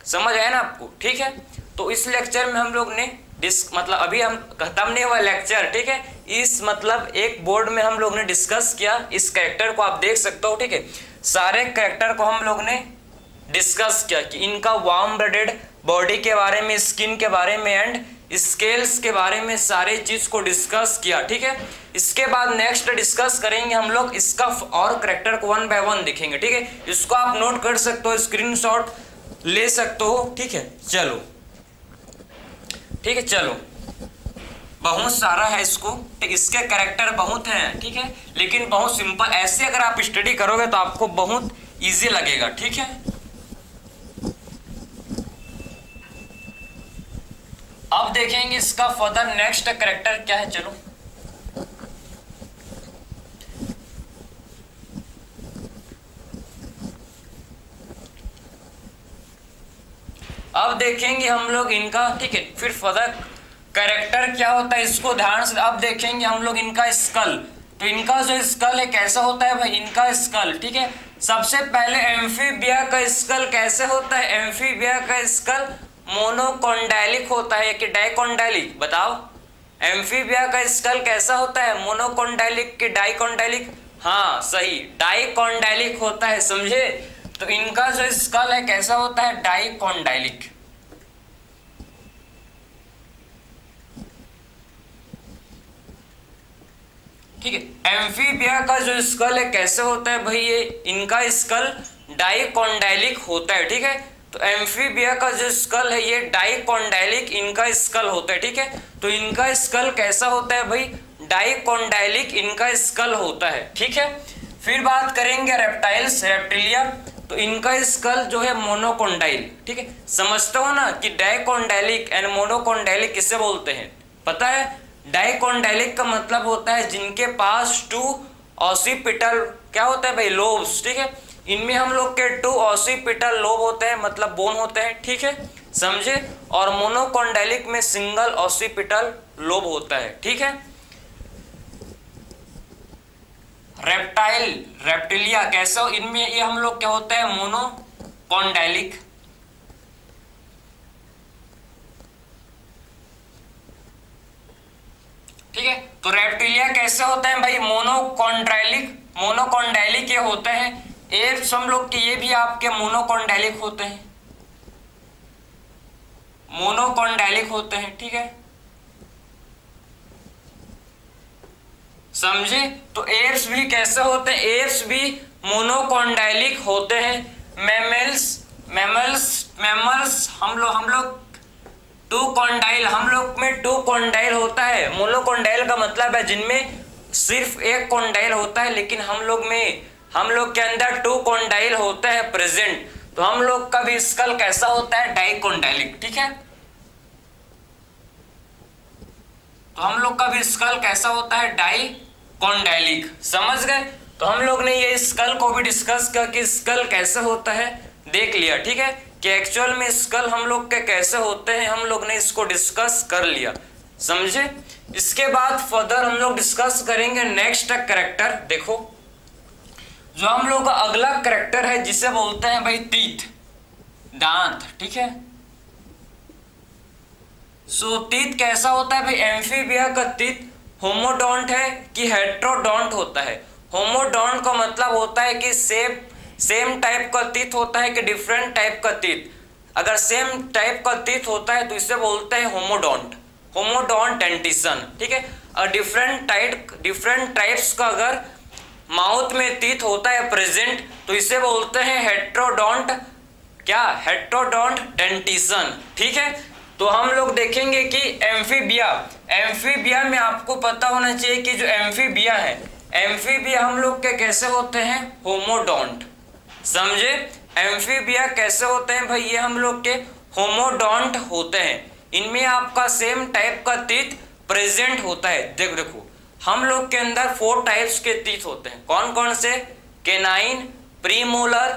समझ आया ना आपको, ठीक है। तो इस लेक्चर में हम लोग ने मतलब अभी हम खत्म नहीं हुआ लेक्चर, ठीक है, इस मतलब एक बोर्ड में हम लोग ने डिस्कस किया, इस कैरेक्टर को आप देख सकते हो, ठीक है। सारे कैरेक्टर को हम लोग ने डिस्कस किया कि इनका वार्म ब्लडेड बॉडी के बारे में, स्किन के बारे में एंड स्केल्स के बारे में सारे चीज को डिस्कस किया, ठीक है। इसके बाद नेक्स्ट डिस्कस करेंगे हम लोग इसका और कैरेक्टर को 1 बाय 1 देखेंगे, ठीक है। इसको आप नोट कर सकते हो, स्क्रीनशॉट ले सकते हो, ठीक है। चलो ठीक है, चलो बहुत सारा है इसको, इसके कैरेक्टर बहुत हैं, ठीक है, लेकिन बहुत सिंपल, ऐसे अगर आप स्टडी करोगे तो आपको बहुत इजी लगेगा, ठीक है। अब देखेंगे इसका फर्दर नेक्स्ट कैरेक्टर क्या है, चलो अब देखेंगे हम लोग इनका, ठीक है। फिर फर्दर कैरेक्टर क्या होता है इसको ध्यान से अब देखेंगे हम लोग इनका स्कल। तो इनका जो स्कल है कैसा होता है भाई, इनका स्कल, ठीक है। सबसे पहले एम्फीबिया का स्कल कैसे होता है, एम्फीबिया का स्कल मोनोकोंडाइलिक होता है कि डाइकोंडाइलिक, बताओ। एम्फीबिया का स्कल कैसा होता है, मोनोकोंडाइलिक कि डाइकोंडाइलिक, हाँ सही, डाइकोंडाइलिक होता है, समझे। तो इनका जो स्कल है कैसा होता है, डाइकोंडाइलिक, ठीक है। एम्फीबिया का जो स्कल है कैसे होता है भाई, ये इनका स्कल डाइकोंडाइलिक होता है, ठीक है। तो तो एम्फीबिया का जो स्कल है ये डाइकोंडाइलिक इनका स्कल होता है, ठीक है। तो इनका स्कल कैसा होता है भाई, डाइकोंडाइलिक इनका स्कल होता है, ठीक है। फिर बात करेंगे रेप्टाइल्स, रेप्टिलिया, तो इनका स्कल जो है मोनोकोंडाइल, ठीक है। समझते हो ना कि डाइकोंडाइलिक एंड मोनोकोंडाइलिक किसे बोलते हैं, पता है? डाइकोंडाइलिक का मतलब होता है जिनके पास 2 ऑसिपिटल क्या होता है भाई, लोब्स, ठीक है। इनमें हम लोग के 2 ऑसिपिटल लोब होते हैं, मतलब बोन होते हैं, ठीक है, समझे। और मोनोकोंडाइलिक में सिंगल ऑसिपिटल लोब होता है, ठीक है। रेप्टाइल, रेप्टिलिया कैसे, इनमें ये हम लोग क्या होता है, मोनोकोंडाइलिक, ठीक है। तो रेप्टिलिया कैसे होते हैं भाई, मोनोकोंडाइलिक, मोनोकोंडाइलिक ये होते हैं। एप्स हम लोग के ये भी आपके मोनोकोंडाइलिक होते हैं, मोनोकोंडाइलिक होते हैं, ठीक है, समझे। तो एप्स भी कैसे होते हैं, एप्स भी मोनोकोंडाइलिक होते हैं। मैमल्स हम लोग 2 कॉन्डाइल, हम लोग में 2 कॉन्डाइल होता है। मोनोकोंडाइल का मतलब है जिनमें सिर्फ एक कॉन्डाइल होता है, लेकिन हम लोग के अंदर 2 कॉन्डाइल होता है प्रेजेंट। तो हम लोग का भी स्कल कैसा होता है, डाइकोंडाइलिक, ठीक है। तो हम लोग का भी स्कल कैसा होता है, डाइकोंडाइलिक, समझ गए। तो हम लोग ने ये स्कल को भी डिस्कस किया कि स्कल कैसे होता है, देख लिया, ठीक है, कि एक्चुअल में स्कल हम लोग के कैसे होते हैं, हम लोग ने इसको डिस्कस कर लिया, समझे। इसके बाद फर्दर हम लोग डिस्कस करेंगे नेक्स्ट कैरेक्टर। देखो जो हम लोग का अगला कैरेक्टर है जिसे बोलते हैं भाई टीथ, दांत, ठीक है। सो टीथ कैसा होता है भाई, एम्फीबिया का टीथ होमोडोंट है कि हेट्रोडोंट होता है। होमोडोंट का मतलब होता है कि सेम टाइप का टीथ होता है कि डिफरेंट टाइप का टीथ। अगर सेम टाइप का टीथ होता है तो इसे बोलते हैं होमोडोंट, होमोडोंट डेंटिशन, ठीक है। और डिफरेंट टाइप्स का अगर माउथ में टीथ होता है प्रेजेंट तो इसे बोलते हैं हेट्रोडोंट, क्या, हेट्रोडोंट डेंटिशन, ठीक है। तो हम लोग देखेंगे कि एम्फीबिया में आपको पता होना चाहिए कि जो एम्फीबिया है, एम्फीबिया हम लोग के कैसे होते हैं, होमोडोंट, समझे। एम्फीबिया कैसे होते हैं भाई, ये हम लोग के होमोडोंट होते हैं। इनमें आपका सेम टाइप का टीथ प्रेजेंट होता है। देखो हम लोग के अंदर 4 टाइप्स के टीथ होते हैं, कौन कौन से, केनाइन, प्रीमोलर,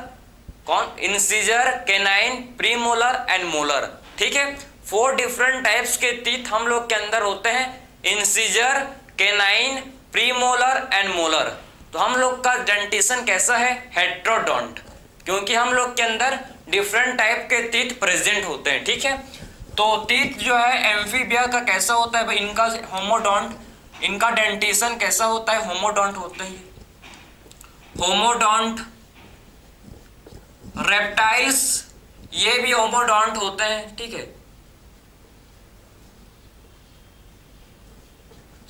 कौन, incisor, canine, premolar and molar, ठीक है। 4 डिफरेंट टाइप्स के टीथ हम लोग के अंदर होते हैं, incisor, canine, premolar and molar. तो हम लोग का डेंटिशन कैसा है, हेट्रोडोंट, क्योंकि हम लोग के अंदर डिफरेंट टाइप के टीथ प्रेजेंट होते हैं, ठीक है। तो टीथ जो है एम्फीबिया का कैसा होता है भाई, इनका होमोडोंट, इनका डेंटिशन कैसा होता है, होमोडोंट होता है, होमोडोंट। रेप्टाइल्स ये भी होमोडोंट होते हैं, ठीक है।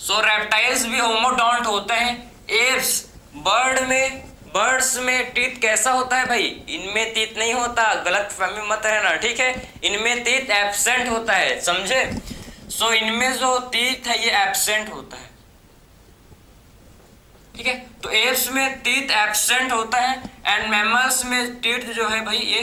सो रेप्टाइल्स भी होमोडोंट होते हैं। एप्स, बर्ड्स में टीथ कैसा होता है भाई, इनमें टीथ नहीं होता, गलत फहमी मत रहना, ठीक है। इनमें टीथ एब्सेंट होता है, समझे। सो इनमें जो टीथ है ये एब्सेंट होता है, ठीक है। तो एप्स में टीथ एब्सेंट होता है एंड मैमल्स में टीथ जो है भाई ये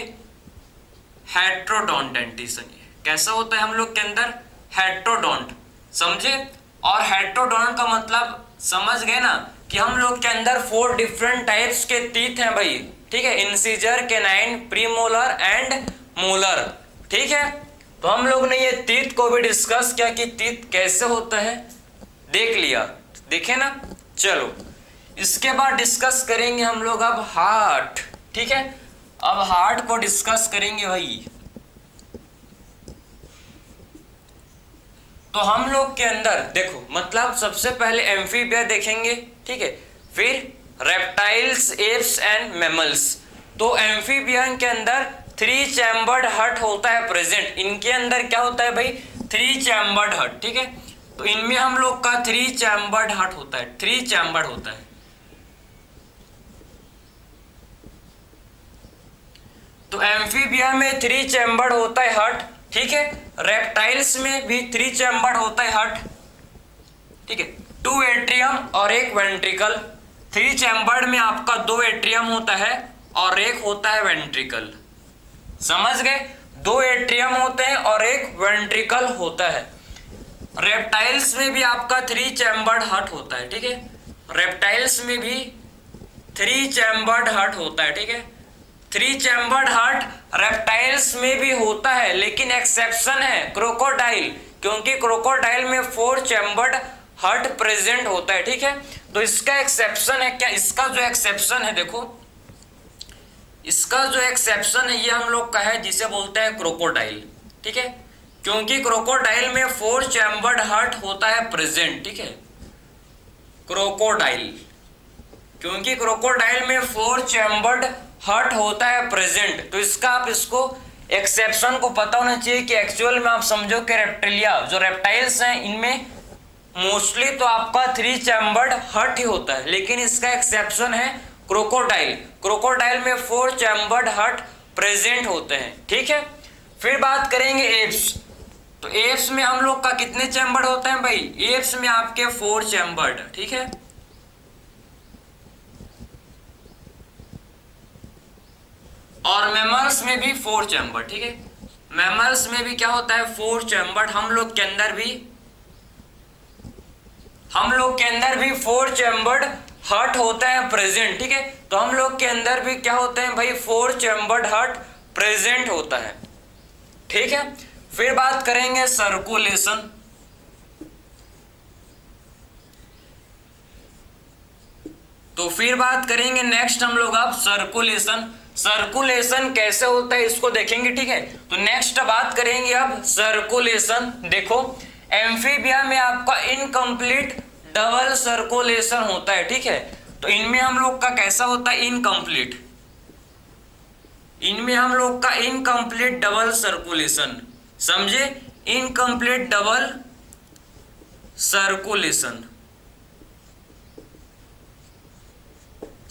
हेट्रोडोंट डेंटिशन, कैसा होता है हम लोग के अंदर, हेट्रोडोंट, समझे। और हेट्रोडोंट का मतलब समझ गए ना कि हम लोग के अंदर 4 डिफरेंट टाइप्स के टीथ हैं भाई, ठीक है, incisor, canine, premolar and molar, ठीक है। तो हम लोग ने ये टीथ को भी डिस्कस किया कि टीथ कैसे होता है, देख लिया, देखे ना। चलो इसके बाद डिस्कस करेंगे हम लोग अब हार्ट, ठीक है। अब हार्ट को डिस्कस करेंगे भाई। तो हम लोग के अंदर देखो मतलब सबसे पहले एम्फीबिया देखेंगे, ठीक है, फिर रेप्टाइल्स, एप्स एंड मैमल्स। तो एम्फीबिया के अंदर 3 चैम्बर्ड हार्ट होता है प्रेजेंट। इनके अंदर क्या होता है भाई, 3 चैम्बर्ड हार्ट, ठीक है। तो इनमें हम लोग का 3 चैम्बर्ड हार्ट होता है, 3 चैम्बर्ड होता है। तो तो एम्फीबिया में 3 चैम्बर्ड होता है हार्ट, ठीक है। रेप्टाइल्स में भी 3 चैम्बर्ड होता है हार्ट, ठीक है। 2 एट्रियम और 1 वेंट्रिकल। 3 चैम्बर्ड में आपका 2 एट्रियम होता है और 1 होता है वेंट्रिकल, समझ गए। 2 एट्रियम होते हैं और 1 वेंट्रिकल होता है। रेप्टाइल्स में भी आपका 3 चैम्बर्ड हार्ट होता है, ठीक है। रेप्टाइल्स में भी 3 चैम्बर्ड हार्ट होता है, ठीक है। 3 चैम्बर्ड हार्ट रेप्टाइल्स में भी होता है, लेकिन एक्सेप्शन है क्रोकोडाइल, क्योंकि क्रोकोडाइल में 4 चैम्बर्ड हार्ट प्रेजेंट होता है, ठीक है। तो इसका एक्सेप्शन है क्या, इसका जो एक्सेप्शन है, देखो इसका जो एक्सेप्शन है ये हम लोग का है जिसे बोलते हैं क्रोकोडाइल, ठीक है। क्योंकि क्रोकोडाइल में 4 चैम्बर्ड हार्ट होता है प्रेजेंट, ठीक है। क्रोकोडाइल, क्योंकि क्रोकोडाइल में 4 चैम्बर्ड हार्ट होता है प्रेजेंट, तो इसका आप इसको एक्सेप्शन को पता होना चाहिए कि एक्चुअल में आप समझो कि रेप्टिलिया जो रेप्टाइल्स हैं इनमें मोस्टली तो आपका 3 चैम्बर्ड हार्ट ही होता है, लेकिन इसका एक्सेप्शन है क्रोकोडाइल। क्रोकोडाइल में 4 चैम्बर्ड हार्ट प्रेजेंट होते हैं, ठीक है। फिर बात करेंगे एप्स। तो एप्स में हम लोग का कितने चैम्बर्ड होते हैं भाई, एप्स में आपके 4 चैम्बर्ड, ठीक है। और मैमल्स में भी 4 चैम्बर, ठीक है। मैमल्स में भी क्या होता है 4 चैम्बर। हम लोग के अंदर भी 4 चैम्बर्ड हार्ट होता है प्रेजेंट, ठीक है। तो हम लोग के अंदर भी क्या होते हैं भाई 4 चैम्बर्ड हार्ट प्रेजेंट होता है, ठीक है। फिर बात करेंगे सर्कुलेशन। तो फिर बात करेंगे नेक्स्ट हम लोग अब सर्कुलेशन। सर्कुलेशन कैसे होता है इसको देखेंगे, ठीक है। तो नेक्स्ट बात करेंगे अब सर्कुलेशन। देखो एम्फीबिया में आपका इनकम्प्लीट डबल सर्कुलेशन होता है, ठीक है। तो इनमें हम लोग का कैसा होता है इनकम्प्लीट, इनमें हम लोग का इनकम्प्लीट डबल सर्कुलेशन, समझे, इनकम्प्लीट डबल सर्कुलेशन,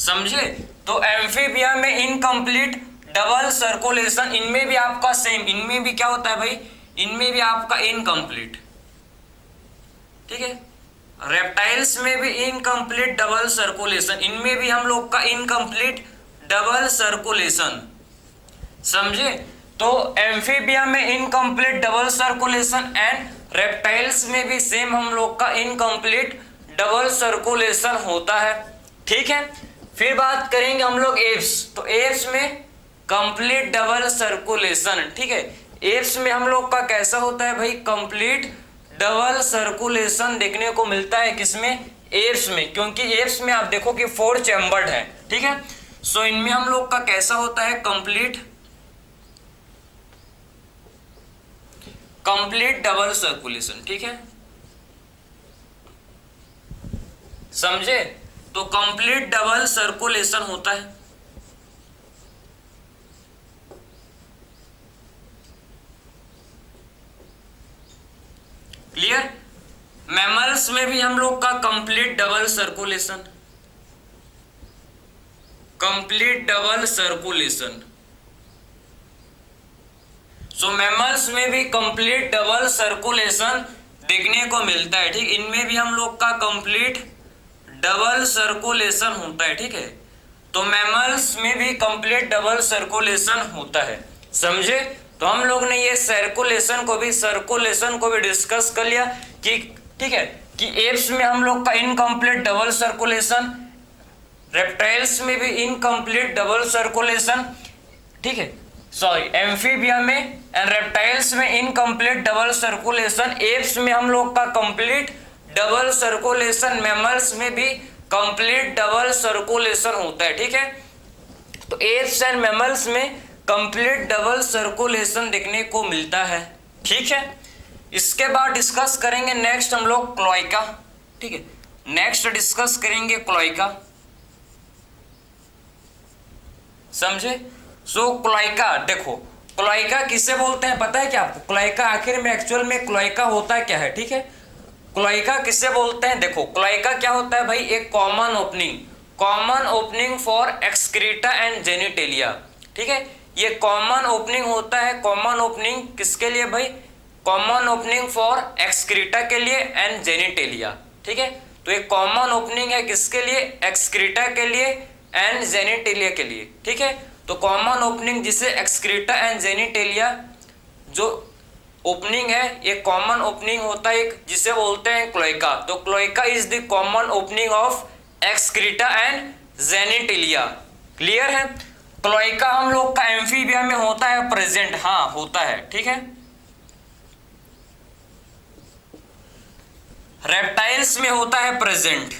समझे। तो एम्फीबिया में इनकम्प्लीट डबल सर्कुलेशन, इनमें भी आपका सेम, इनमें भी क्या होता है भाई, इनमें भी आपका इनकम्प्लीट, ठीक है। रेप्टाइल्स में भी इनकम्प्लीट डबल सर्कुलेशन, इनमें भी हम लोग का इनकम्प्लीट डबल सर्कुलेशन, समझे। तो एम्फीबिया में incomplete double circulation and reptiles में भी सेम हम लोग का इनकम्प्लीट डबल सर्कुलेशन होता है, ठीक है। फिर बात करेंगे हम लोग एप्स। तो एप्स में कंप्लीट डबल सर्कुलेशन, ठीक है। एप्स में हम लोग का कैसा होता है भाई कंप्लीट डबल सर्कुलेशन देखने को मिलता है, किसमें, एप्स में, क्योंकि एप्स में आप देखो कि 4 चैम्बर्ड है, ठीक है। सो इनमें हम लोग का कैसा होता है कंप्लीट डबल सर्कुलेशन, ठीक है, समझे। तो कंप्लीट डबल सर्कुलेशन होता है। क्लियर। मैमल्स में भी हम लोग का complete double circulation, complete double circulation. So mammals में भी कंप्लीट डबल सर्कुलेशन देखने को मिलता है, ठीक। इनमें भी हम लोग का कंप्लीट डबल सर्कुलेशन होता है, ठीक है। तो मैमल्स में भी कंप्लीट डबल सर्कुलेशन होता है, समझे। तो हम लोग ने ये सर्कुलेशन को भी डिस्कस कर लिया कि, ठीक है, कि एप्स में हम लोग का इनकम्प्लीट डबल सर्कुलेशन, रेप्टाइल्स में भी इनकम्प्लीट डबल सर्कुलेशन, ठीक है, सॉरी, एम्फीबिया में एंड रेप्टाइल्स में इनकम्प्लीट डबल सर्कुलेशन, एप्स में हम लोग का कंप्लीट डबल सर्कुलेशन, मैमल्स में भी कंप्लीट डबल सर्कुलेशन होता है, ठीक है। तो एप्स एंड मैमल्स में कंप्लीट डबल सर्कुलेशन देखने को मिलता है, ठीक है। इसके बाद डिस्कस करेंगे नेक्स्ट हम लोग क्लोएका, ठीक है। नेक्स्ट डिस्कस करेंगे क्लोएका, समझे। सो क्लोएका, देखो क्लोएका किसे बोलते हैं पता है क्या आपको, क्लोएका आखिर में एक्चुअल में क्लोएका होता क्या है, ठीक है। क्लोएका किसे बोलते हैं, देखो क्लोएका क्या होता है भाई, एक common opening for excreta and genitalia, ठीक है। ये कॉमन ओपनिंग होता है, कॉमन ओपनिंग किसके लिए भाई, कॉमन ओपनिंग फॉर एक्सक्रीटा के लिए एंड जेनिटेलिया, ठीक है। तो ये कॉमन ओपनिंग है किसके लिए, एक्सक्रीटा के लिए एंड जेनिटेलिया के लिए, ठीक है। तो कॉमन ओपनिंग जिसे एक्सक्रीटा एंड जेनिटेलिया जो ओपनिंग है, ये कॉमन ओपनिंग होता है एक जिसे बोलते हैं क्लोएका। तो cloaca is the common opening of excreta and genitalia, clear है। क्लोएका हम लोग का एम्फीबिया में होता है प्रेजेंट, हाँ होता है, ठीक है। रेप्टाइल्स में होता है प्रेजेंट,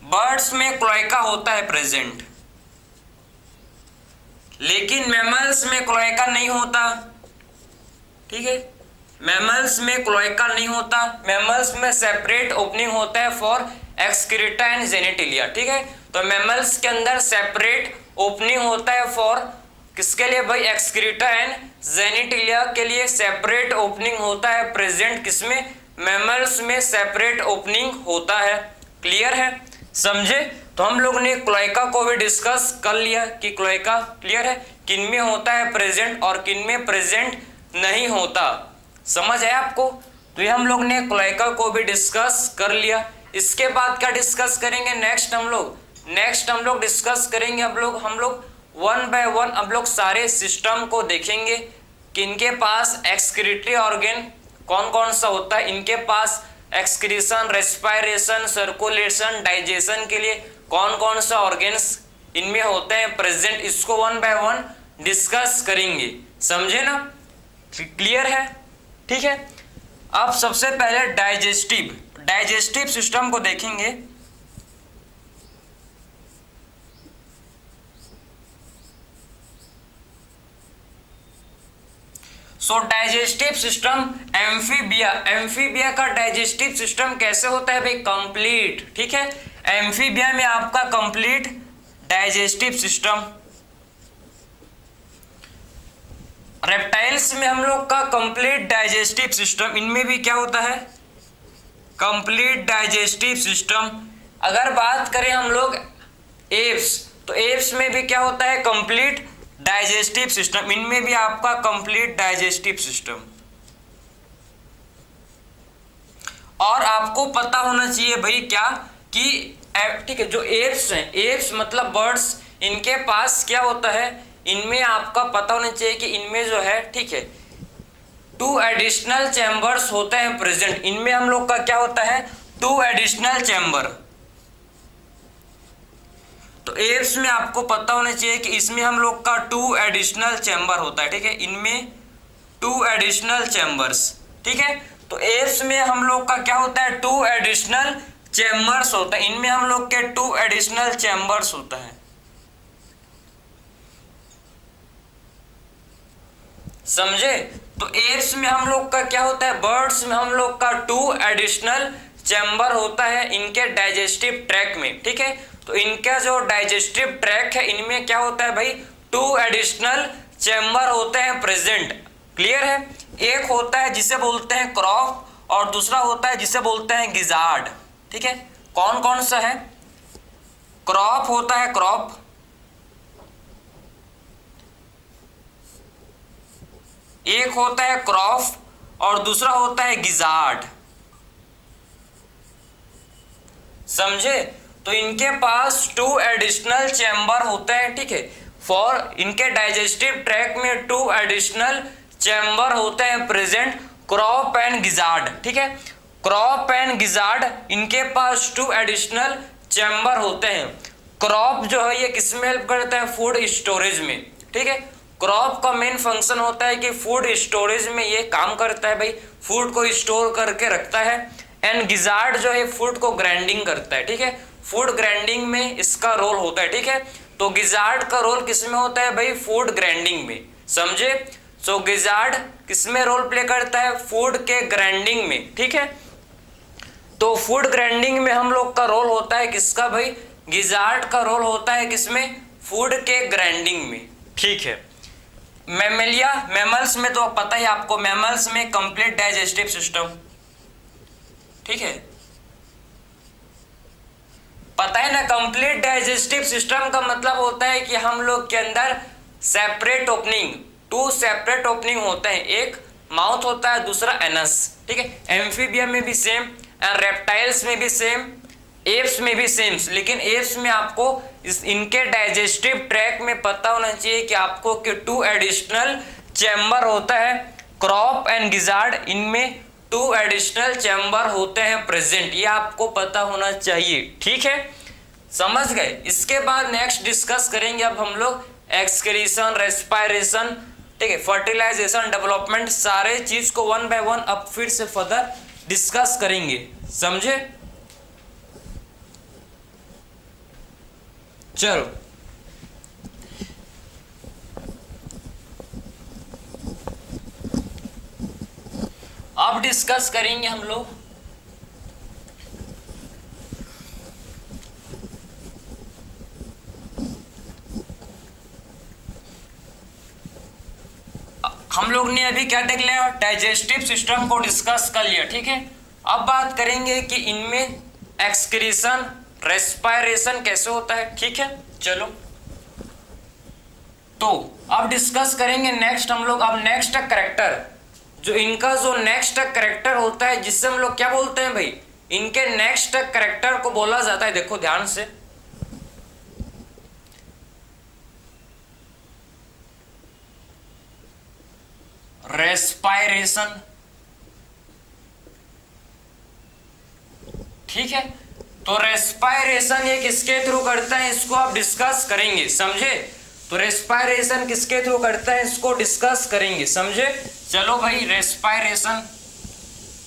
बर्ड्स में क्लोएका होता है प्रेजेंट, लेकिन मैमल्स में क्लोएका नहीं होता, ठीक है। मैमल्स में क्लोएका नहीं होता, मैमल्स में सेपरेट ओपनिंग होता है फॉर एक्सक्रीटा एंड जेनिटेलिया, ठीक है। तो मैमल्स के अंदर सेपरेट ओपनिंग होता है फॉर किसके लिए भाई, एक्सक्रीटा एंड जेनिटेलिया के लिए सेपरेट ओपनिंग होता है प्रेजेंट, किसमें, मैमल्स में सेपरेट ओपनिंग होता है, क्लियर है, समझे। तो हम लोग ने क्लोएका को भी डिस्कस कर लिया कि क्लोएका क्लियर है किन में होता है प्रेजेंट और किन में प्रेजेंट नहीं होता, समझ है आपको। तो ये हम लोग ने क्लोएका को भी डिस्कस कर लिया। इसके बाद क्या डिस्कस करेंगे, नेक्स्ट हम लोग डिस्कस करेंगे हम लोग वन बाय वन अब लोग सारे सिस्टम को देखेंगे कि इनके पास एक्सक्रीटरी ऑर्गन कौन कौन सा होता है, इनके पास एक्सक्रीशन, रेस्पिरेशन, सर्कुलेशन, डाइजेशन के लिए कौन कौन सा ऑर्गन्स इनमें होते हैं प्रेजेंट, इसको वन बाय वन डिस्कस करेंगे, समझे ना, क्लियर है, ठीक है। अब सबसे पहले डाइजेस्टिव सिस्टम को देखेंगे। सो डाइजेस्टिव सिस्टम एम्फीबिया का डाइजेस्टिव सिस्टम कैसे होता है भाई, कंप्लीट, ठीक है। एम्फीबिया में आपका कंप्लीट डाइजेस्टिव सिस्टम, रेप्टाइल्स में हम लोग का कंप्लीट डाइजेस्टिव सिस्टम, इनमें भी क्या होता है, कंप्लीट डाइजेस्टिव सिस्टम। अगर बात करें हम लोग एप्स, तो एप्स में भी क्या होता है, कंप्लीट डाइजेस्टिव सिस्टम, इनमें भी आपका कंप्लीट डाइजेस्टिव सिस्टम। और आपको पता होना चाहिए भाई क्या कि ठीक है, जो एप्स हैं, एप्स मतलब बर्ड्स, इनके पास क्या होता है, इनमें आपका पता होना चाहिए कि इनमें जो है, ठीक है, 2 एडिशनल चैम्बर्स होते हैं प्रेजेंट, इनमें हम लोग का क्या होता है, 2 एडिशनल चैम्बर। तो एप्स में आपको पता होना चाहिए कि इसमें हम लोग का 2 एडिशनल चैम्बर होता है, ठीक है, इनमें 2 एडिशनल चैम्बर्स, ठीक है। तो एप्स में हम लोग का क्या होता है, 2 एडिशनल चैम्बर्स होता है, इनमें हम लोग के 2 एडिशनल चैम्बर्स होता है, समझे। तो एप्स में हम लोग का क्या होता है, बर्ड्स में हम लोग का 2 एडिशनल चैम्बर होता है इनके डाइजेस्टिव ट्रैक में, ठीक है। तो इनका जो डाइजेस्टिव ट्रैक है, इनमें क्या होता है भाई, 2 एडिशनल चैम्बर होते हैं प्रेजेंट, क्लियर है। एक होता है जिसे बोलते हैं क्रॉप और दूसरा होता है जिसे बोलते हैं गिजार्ड, ठीक है। कौन कौन सा है, क्रॉप होता है, क्रॉप, एक होता है क्रॉप और दूसरा होता है गिजार्ड, समझे। तो इनके पास 2 एडिशनल चैम्बर होते हैं, ठीक है, फॉर इनके डाइजेस्टिव ट्रैक में 2 एडिशनल चैम्बर होते हैं प्रेजेंट, क्रॉप एंड गिजार्ड, ठीक है। क्रॉप एंड गिजार्ड इनके पास 2 एडिशनल चैम्बर होते हैं। क्रॉप जो है ये किसमें हेल्प करता है, फूड स्टोरेज में, ठीक है। क्रॉप का मेन फंक्शन होता है कि फूड स्टोरेज में ये काम करता है भाई, फूड को स्टोर करके रखता है। एंड गिजार्ड जो है फूड को ग्राइंडिंग करता है, ठीक है, फूड ग्राइंडिंग में इसका रोल होता है, ठीक है। तो गिजार्ड का रोल किसमें होता है भाई, फूड ग्राइंडिंग में, समझे। सो गिजार्ड किसमें रोल प्ले करता है, फूड के ग्राइंडिंग में, ठीक है। तो फूड ग्राइंडिंग में हम लोग का रोल होता है किसका भाई, गिजार्ड का रोल होता है किसमें, फूड के ग्राइंडिंग में, ठीक है। मैमलिया, मैमल्स में तो पता ही आपको, मैमल्स में कंप्लीट डाइजेस्टिव सिस्टम, ठीक है। पता है ना, कंप्लीट डाइजेस्टिव सिस्टम का मतलब होता है कि हम लोग के अंदर सेपरेट ओपनिंग, 2 सेपरेट ओपनिंग होते हैं, एक माउथ होता है, दूसरा एनस, ठीक है। एम्फीबिया में भी सेम, रेप्टाइल्स में भी सेम, एप्स में भी सेम, लेकिन एप्स में आपको इनके डाइजेस्टिव ट्रैक में पता होना चाहिए कि आपको कि 2 एडिशनल चैम्बर होता है। क्रॉप एंड गिजार्ड, इनमें 2 एडिशनल चैम्बर होते हैं प्रेजेंट, ये आपको पता होना चाहिए, ठीक है, समझ गए। इसके बाद नेक्स्ट डिस्कस करेंगे अब हम लोग एक्सक्रीशन, रेस्पायरेशन, ठीक है, फर्टिलाइजेशन, डेवलपमेंट, सारे चीज को 1 बाय 1 अब फिर से फर्दर डिस्कस करेंगे, समझे। चलो अब डिस्कस करेंगे हम लोग ने अभी क्या देख लिया, डाइजेस्टिव सिस्टम को डिस्कस कर लिया, ठीक है। अब बात करेंगे कि इनमें एक्सक्रीशन, रेस्पायरेशन कैसे होता है, ठीक है। चलो तो अब डिस्कस करेंगे नेक्स्ट हम लोग, अब नेक्स्ट कैरेक्टर, जो इनका जो नेक्स्ट कैरेक्टर होता है जिससे हम लोग क्या बोलते हैं भाई, इनके नेक्स्ट कैरेक्टर को बोला जाता है, देखो ध्यान से, रेस्पायरेशन, ठीक है। तो रेस्पायरेशन ये किसके थ्रू करता है, इसको आप डिस्कस करेंगे, समझे। तो रेस्पायरेशन किसके थ्रू करता है, इसको डिस्कस करेंगे, समझे। चलो भाई रेस्पायरेशन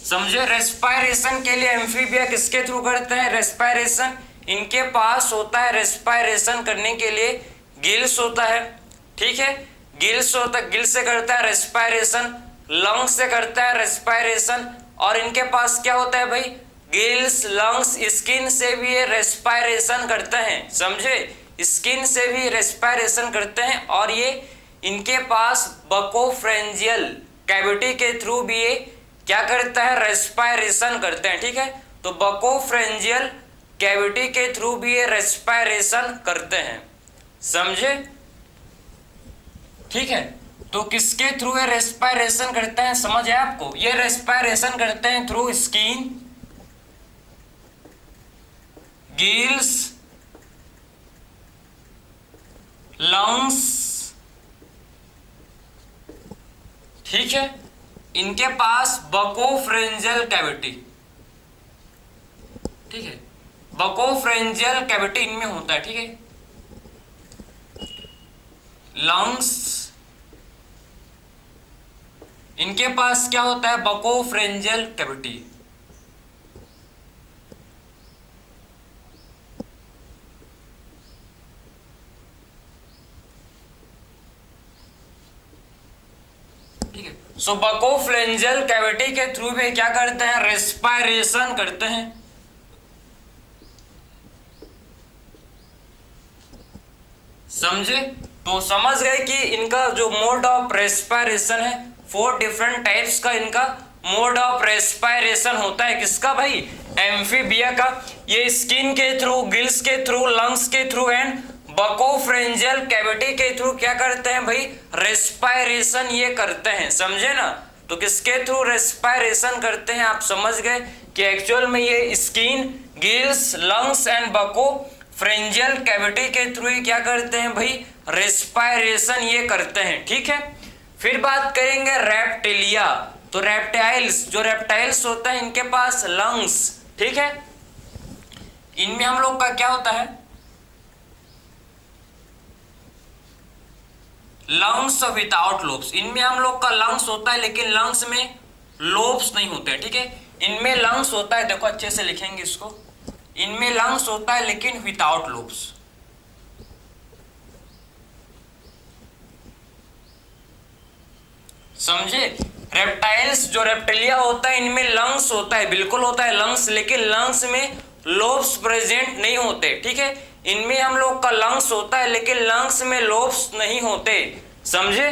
समझे। रेस्पायरेशन के लिए एम्फीबिया किसके थ्रू करता है रेस्पायरेशन, इनके पास होता है रेस्पायरेशन करने के लिए गिल्स होता है, ठीक है। गिल्स होता है, गिल्स से करता है रेस्पायरेशन, लंग्स से करता है रेस्पायरेशन, और इनके पास क्या होता है भाई, गिल्स, लंग्स, स्किन से भी ये रेस्पायरेशन करते हैं, समझे। स्किन से भी रेस्पायरेशन करते हैं, और ये इनके पास बकोफ्रेंजियल कैविटी के थ्रू भी ये क्या करता है, रेस्पायरेशन करते हैं, ठीक है। तो बकोफ्रेंजियल कैविटी के थ्रू भी ये रेस्पायरेशन करते हैं, समझे, ठीक है। तो किसके थ्रू ये रेस्पायरेशन करते हैं, समझ है आपको, ये रेस्पायरेशन करते हैं थ्रू स्किन, गिल्स, लंग्स, ठीक है। इनके पास बकोफ्रेंजियल कैविटी, ठीक है, बकोफ्रेंजियल कैविटी इनमें होता है, ठीक है। लंग्स, इनके पास क्या होता है, बकोफ्रेंजियल कैविटी, ठीक है। सो बकोफ्रेंजियल कैविटी के थ्रू में क्या करते हैं, रेस्पायरेशन करते हैं, समझे। तो समझ गए कि इनका जो मोड ऑफ रेस्पायरेशन है, 4 डिफरेंट टाइप्स का इनका मोड ऑफ रेस्पायरेशन होता है, किसका भाई, एम्फीबिया का। ये स्किन के थ्रू, गिल्स के थ्रू, लंग्स के थ्रू एंड बकोफ्रेंजियल कैविटी के थ्रू क्या करते हैं भाई, रेस्पायरेशन ये करते हैं, समझे ना। तो किसके थ्रू रेस्पायरेशन करते हैं, आप समझ गए कि एक्चुअल में ये skin, gills, lungs and buccopharyngeal cavity के थ्रू ही क्या करते हैं भाई, रेस्पायरेशन ये करते हैं, ठीक है। फिर बात करेंगे रेप्टिलिया। तो रेप्टाइल्स, जो रेप्टाइल्स होता है इनके पास लंग्स, ठीक है, इनमें हम लोग का क्या होता है, लंग्स विदाउट लोब्स, इनमें हम लोग का लंग्स होता है लेकिन लंग्स में लोब्स नहीं होते, ठीक है। इनमें लंग्स होता है, देखो अच्छे से लिखेंगे इसको, इनमें लंग्स होता है लेकिन विदाउट लोब्स, समझे। रेप्टाइल्स, जो रेप्टिलिया होता है इनमें लंग्स होता है, बिल्कुल होता है लंग्स, लेकिन लंग्स में लोब्स प्रेजेंट नहीं होते, ठीक है। इनमें हम लोग का लंग्स होता है लेकिन लंग्स में लोब्स नहीं होते, समझे।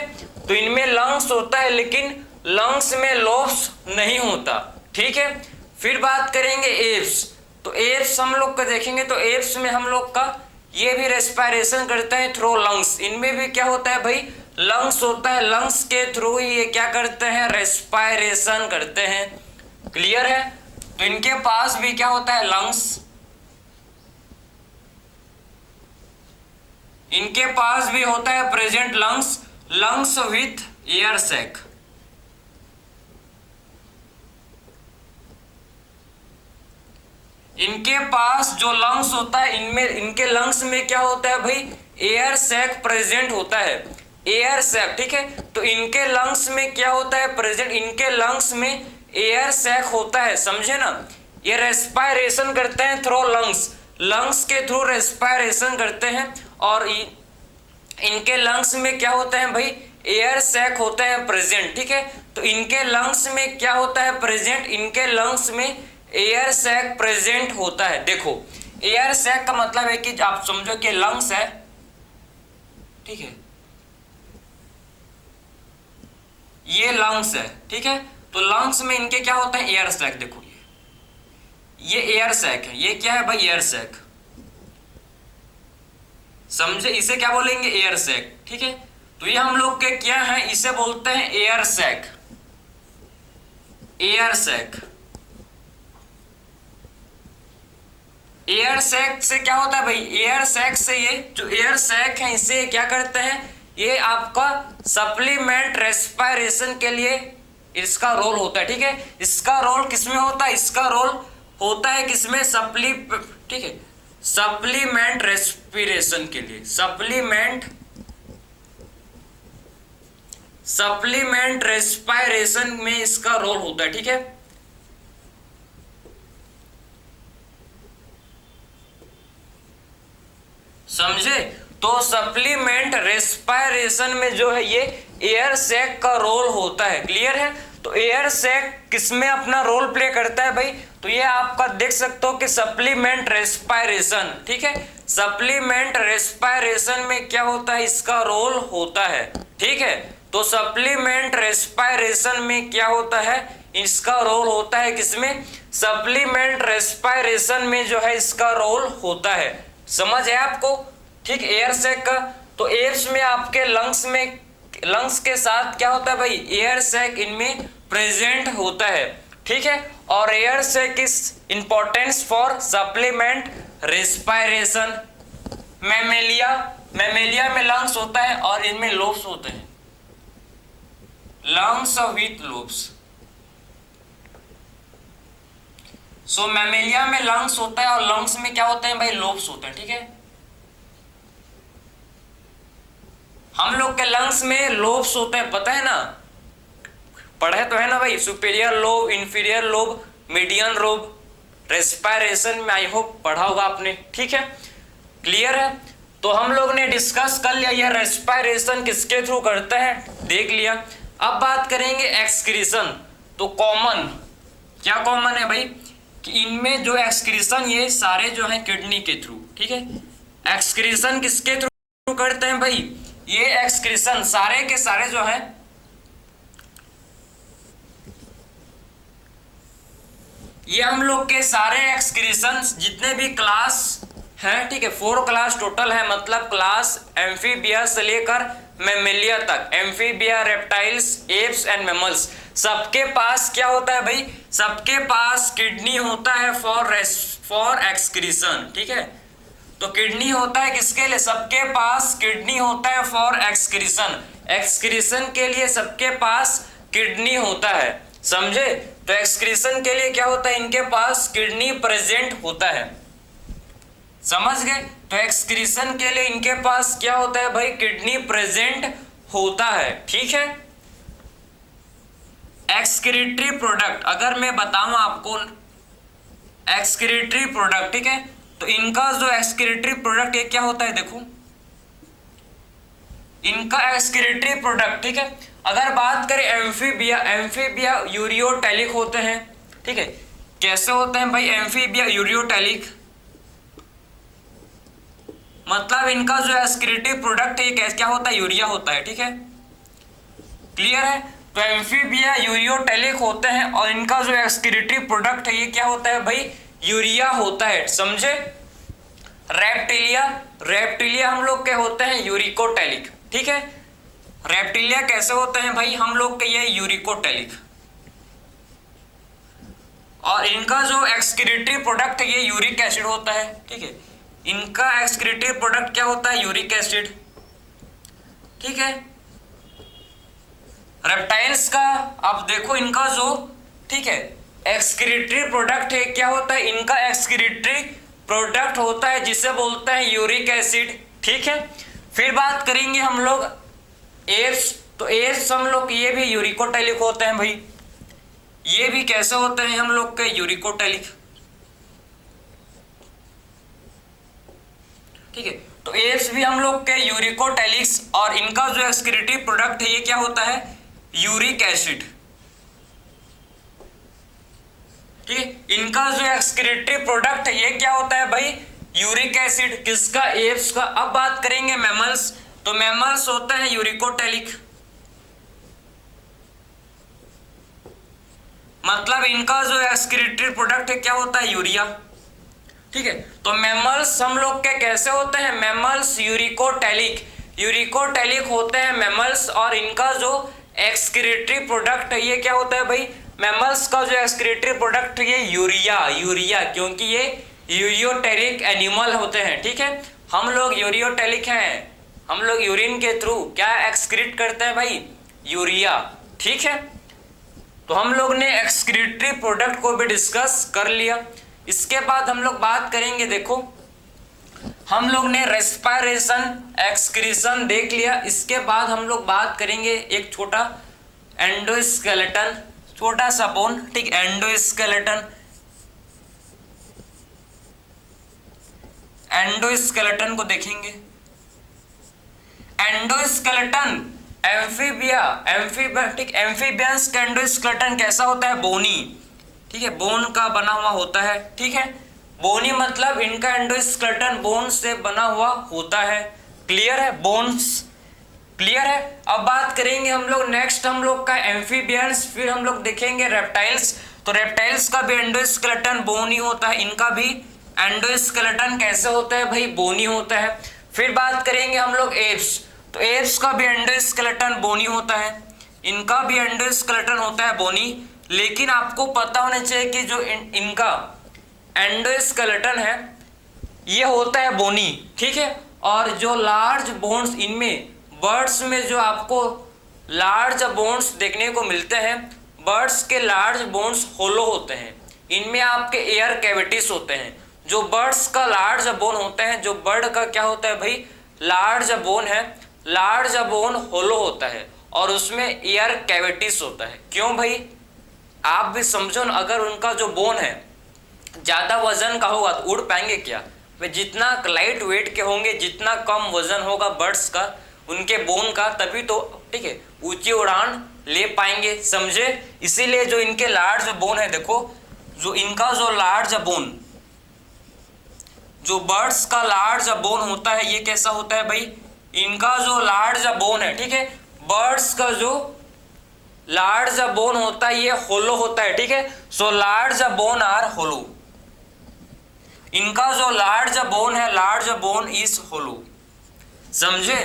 तो इनमें लंग्स होता है लेकिन लंग्स में लोब्स नहीं होता, ठीक है। फिर बात करेंगे एप्स। तो एप्स हम लोग का देखेंगे तो एप्स में हम लोग का ये भी रेस्पिरेशन करते हैं थ्रू लंग्स। इनमें भी क्या होता है भाई, लंग्स होता है, लंग्स के थ्रू ही ये क्या करते हैं, रेस्पिरेशन करते हैं। क्लियर है? तो इनके पास भी क्या होता है, लंग्स, इनके पास भी होता है present lungs, lungs with air sac. इनके पास जो लंग्स होता है, इनमें इनके लंग्स में क्या होता है भाई, एयर सैक प्रेजेंट होता है, एयर सैक। ठीक है, तो इनके लंग्स में क्या होता है प्रेजेंट, इनके लंग्स में एयर सैक होता है, समझे ना। ये रेस्पिरेशन करते हैं थ्रू लंग्स, लंग्स के थ्रू रेस्पिरेशन करते हैं, और इनके लंग्स में क्या होता है भाई, एयर सैक होता है प्रेजेंट। ठीक है, तो इनके लंग्स में क्या होता है प्रेजेंट, इनके लंग्स में एयर सैक प्रेजेंट होता है। देखो एयर सैक का मतलब है कि आप समझो कि लंग्स है, ठीक है, ये लंग्स है, ठीक है, तो लंग्स में इनके क्या होता है, एयर सैक। देखो ये एयर सैक है, ये क्या है भाई, एयर सैक, समझे, इसे क्या बोलेंगे, एयर सैक। ठीक है, तो ये हम लोग के क्या है, इसे बोलते हैं air sac, air sac. Air sac से क्या होता है भाई, एयर सैक से ये जो एयर सैक है इसे क्या करते हैं, ये आपका सप्लीमेंट रेस्पिरेशन के लिए इसका रोल होता है। ठीक है, इसका रोल किसमें होता है, इसका रोल होता है किसमें, ठीक है, सप्लीमेंट रेस्पिरेशन के लिए, सप्लीमेंट रेस्पिरेशन में इसका रोल होता है। ठीक है, समझे, तो सप्लीमेंट रेस्पिरेशन में जो है ये एयर सैक का रोल होता है। क्लियर है? तो एयर सैक किसमें अपना रोल प्ले करता है भाई, तो ये आपका देख सकते हो कि सप्लीमेंट रेस्पिरेशन। ठीक है, सप्लीमेंट रेस्पिरेशन में क्या होता है, इसका रोल होता है। ठीक है, तो सप्लीमेंट रेस्पिरेशन में क्या होता है, इसका रोल होता है किसमें, सप्लीमेंट रेस्पिरेशन में जो है इसका रोल होता है। समझ है आपको? ठीक, एयर सैक का। तो एयर्स में आपके लंग्स में, लंग्स के साथ क्या होता है भाई, एयर सैक इनमें प्रेजेंट होता है। ठीक है, और air sac is importance for supplement respiration. Mammalia में लंग्स होता है और इनमें लोब्स होते हैं, lungs with lobes. So mammalia में लंग्स होता है और लंग्स में क्या होते हैं भाई, लोब्स होते हैं। ठीक है, हम लोग के लंग्स में लोब्स होते हैं, पता है ना, पढ़े तो है ना भाई, superior lobe, inferior lobe, median lobe, respiration में आई होप पढ़ा होगा आपने। ठीक है, क्लियर है? तो हम लोग ने डिस्कस कर लिया ये रेस्पिरेशन किसके थ्रू करते हैं, देख लिया। अब बात करेंगे एक्सक्रीशन। तो कॉमन, क्या कॉमन है भाई, कि इनमें जो एक्सक्रीशन ये सारे जो हैं किडनी के थ्रू। ठीक है, एक्सक्रीशन किसके थ्रू करते हैं भाई, ये एक्सक्रीशन सारे के सारे जो हैं, ये हम लोग के सारे एक्सक्रीशन जितने भी क्लास हैं, ठीक है, 4 क्लास टोटल है, मतलब क्लास एम्फीबिया से लेकर मैमेलिया तक, amphibia, reptiles, apps and mammals, सबके पास क्या होता है भाई, सबके पास किडनी होता है फॉर एक्सक्रीशन। ठीक है, तो किडनी होता है किसके लिए, सबके पास किडनी होता है फॉर एक्सक्रीशन, एक्सक्रीशन के लिए सबके पास किडनी होता है, समझे। तो एक्सक्रीशन के लिए क्या होता है, इनके पास किडनी प्रेजेंट होता है, समझ गए। तो एक्सक्रीशन के लिए इनके पास क्या होता है भाई, किडनी प्रेजेंट होता है। ठीक है, एक्सक्रीटरी प्रोडक्ट अगर मैं बताऊं आपको, एक्सक्रीटरी प्रोडक्ट, ठीक है, तो इनका जो एक्सक्रीटरी प्रोडक्ट ये क्या होता है, देखो इनका एक्सक्रीटरी प्रोडक्ट। ठीक है, अगर बात करें एम्फीबिया, एम्फीबिया यूरियोटैलिक होते हैं। ठीक है, कैसे होते हैं भाई एम्फीबिया यूरियोटैलिक, मतलब इनका जो एक्सक्रीटरी प्रोडक्ट है क्या होता है, यूरिया होता है। ठीक है, क्लियर है। तो एम्फीबिया यूरियोटैलिक होते हैं और इनका जो एक्सक्रीटरी प्रोडक्ट है ये क्या होता है भाई, यूरिया होता है, समझे। रेप्टिलिया, रेप्टिलिया हम लोग के होते हैं यूरिकोटैलिक, ठीक है। रेप्टिलिया कैसे होते हैं भाई हम लोग के, ये यूरिकोटैलिक, और इनका जो एक्सक्रीटरी प्रोडक्ट है ये यूरिक एसिड होता है, ठीक है। इनका एक्सक्रीटरी प्रोडक्ट क्या होता है, यूरिक एसिड, ठीक है। रेप्टाइल्स का अब देखो इनका जो, ठीक है, एक्सक्रीटरी प्रोडक्ट है, क्या होता है, इनका एक्सक्रीटरी प्रोडक्ट होता है जिसे बोलते हैं यूरिक एसिड, ठीक है। फिर बात करेंगे हम लोग एप्स, तो एप्स हम लोग ये भी यूरिकोटैलिक होते हैं भाई, ये भी कैसे होते हैं हम लोग के, यूरिकोटैलिक, ठीक है। तो एप्स भी हम लोग के यूरिकोटैलिक्स, और इनका जो एक्सक्रीटरी प्रोडक्ट है ये क्या होता है, यूरिक एसिड, ठीक है। इनका जो एक्सक्रीटरी प्रोडक्ट है ये क्या होता है भाई, यूरिक एसिड, किसका, एप्स का। अब बात करेंगे मैमल्स, तो मैमल्स होते हैं यूरिकोटैलिक, मतलब इनका जो एक्सक्रीटरी प्रोडक्ट है क्या होता है, यूरिया, ठीक है। तो मैमल्स हम लोग के कैसे होते हैं, मैमल्स यूरिकोटैलिक, यूरिकोटैलिक होते हैं मैमल्स, और इनका जो एक्सक्रीटरी प्रोडक्ट है ये क्या होता है भाई, मैमल्स का जो एक्सक्रीटरी प्रोडक्ट ये यूरिया, यूरिया, क्योंकि ये यूरियोटैलिक एनिमल होते हैं, ठीक है। हम लोग यूरियोटैलिक हैं, हम लोग यूरिन के थ्रू क्या एक्सक्रीट करते हैं भाई, यूरिया, ठीक है। तो हम लोग ने एक्सक्रीटरी प्रोडक्ट को भी डिस्कस कर लिया। इसके बाद हम लोग बात करेंगे, देखो हम लोग ने रेस्पिरेशन, एक्सक्रीशन देख लिया। इसके बाद हम लोग बात करेंगे एक छोटा एंडोस्केलेटन, छोटा सा बोन, ठीक, एंडोस्केलेटन, एंडोस्केलेटन को देखेंगे। एंडोस्केलेटन एम्फीबिया, एम्फीबिया, ठीक, एम्फीबियंस का एंडोस्केलेटन कैसा होता है, बोनी, ठीक है, बोन का बना हुआ होता है, ठीक है। बोनी मतलब इनका एंडोस्केलेटन बोन से बना हुआ होता है, क्लियर है, बोन्स, क्लियर है। अब बात करेंगे हम लोग नेक्स्ट, हम लोग का एम्फीबियंस, फिर हम लोग देखेंगे रेप्टाइल्स। तो रेप्टाइल्स का भी एंडोस्केलेटन बोनी होता है, इनका भी एंडोस्केलेटन कैसे होता है भाई, बोनी होता है। फिर बात करेंगे हम लोग एप्स, तो एप्स का भी एंडोस्केलेटन बोनी होता है, इनका भी एंडोस्केलेटन होता है बोनी। लेकिन आपको पता होना चाहिए कि जो इनका एंडोस्केलेटन है ये होता है बोनी, ठीक है। और जो लार्ज बोन्स, इनमें बर्ड्स में जो आपको लार्ज बोन्स देखने को मिलते हैं, बर्ड्स के लार्ज बोन्स होलो होते हैं, इनमें आपके एयर कैविटीज होते हैं। जो बर्ड्स का लार्ज बोन होता है, जो बर्ड का क्या होता है भाई, लार्ज बोन है, लार्ज बोन होलो होता है, और उसमें एयर कैविटीज होता है। क्यों भाई, आप भी समझो ना, अगर उनका जो बोन है ज़्यादा वजन का होगा तो उड़ पाएंगे क्या, वे जितना लाइट वेट के होंगे, जितना कम वजन होगा बर्ड्स का, उनके बोन का, तभी तो, ठीक है, ऊंची उड़ान ले पाएंगे, समझे। इसीलिए जो इनके लार्ज बोन है, देखो जो इनका जो लार्ज बोन, जो बर्ड्स का लार्ज बोन होता है ये कैसा होता है भाई, इनका जो लार्ज बोन है, ठीक है, बर्ड्स का जो लार्ज बोन होता है ये होलो होता है, ठीक है। So large bone are hollow, इनका जो लार्ज बोन है, लार्ज बोन इज होलो, समझे,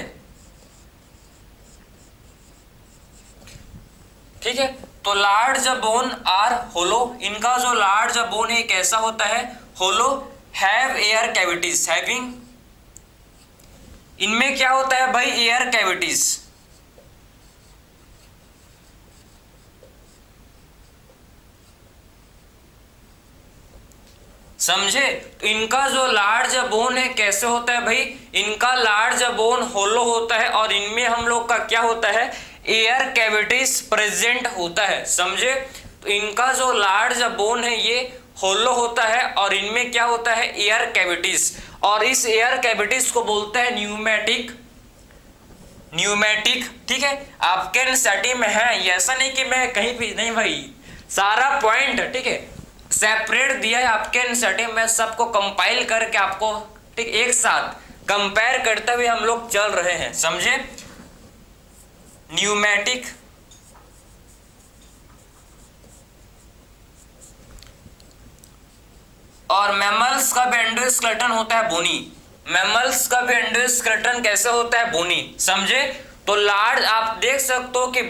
ठीक है। तो लार्ज बोन आर होलो, इनका जो लार्ज बोन है कैसा होता है, होलो, हैव एयर कैविटीज, हैविंग, इनमें क्या होता है भाई, एयर कैविटीज, समझे। तो इनका जो लार्ज बोन है कैसे होता है भाई, इनका लार्ज बोन होलो होता है, और इनमें हम लोग का क्या होता है, एयर कैविटीज प्रेजेंट होता है, समझे। तो इनका जो लार्ज बोन है ये होलो होता है, और इनमें क्या होता है, एयर कैविटीज, और इस एयर कैविटीज को बोलते हैं न्यूमेटिक, न्यूमेटिक, ठीक है। आपके एनसीईआरटी में है, ये ऐसा नहीं कि मैं कहीं भी नहीं भाई, सारा पॉइंट, ठीक है, सेपरेट दिया है आपके एनसीईआरटी में, सबको कंपाइल करके आपको, ठीक, एक साथ कंपेयर करते हुए हम लोग चल रहे हैं, समझे। न्यूमेटिक, और मैमल्स का भी एंडोस्केलेटन होता है बोनी। मैमल्स का भी एंडोस्केलेटन कैसे होता है? बोनी। समझे? तो लार्ज आप देख सकते हो कि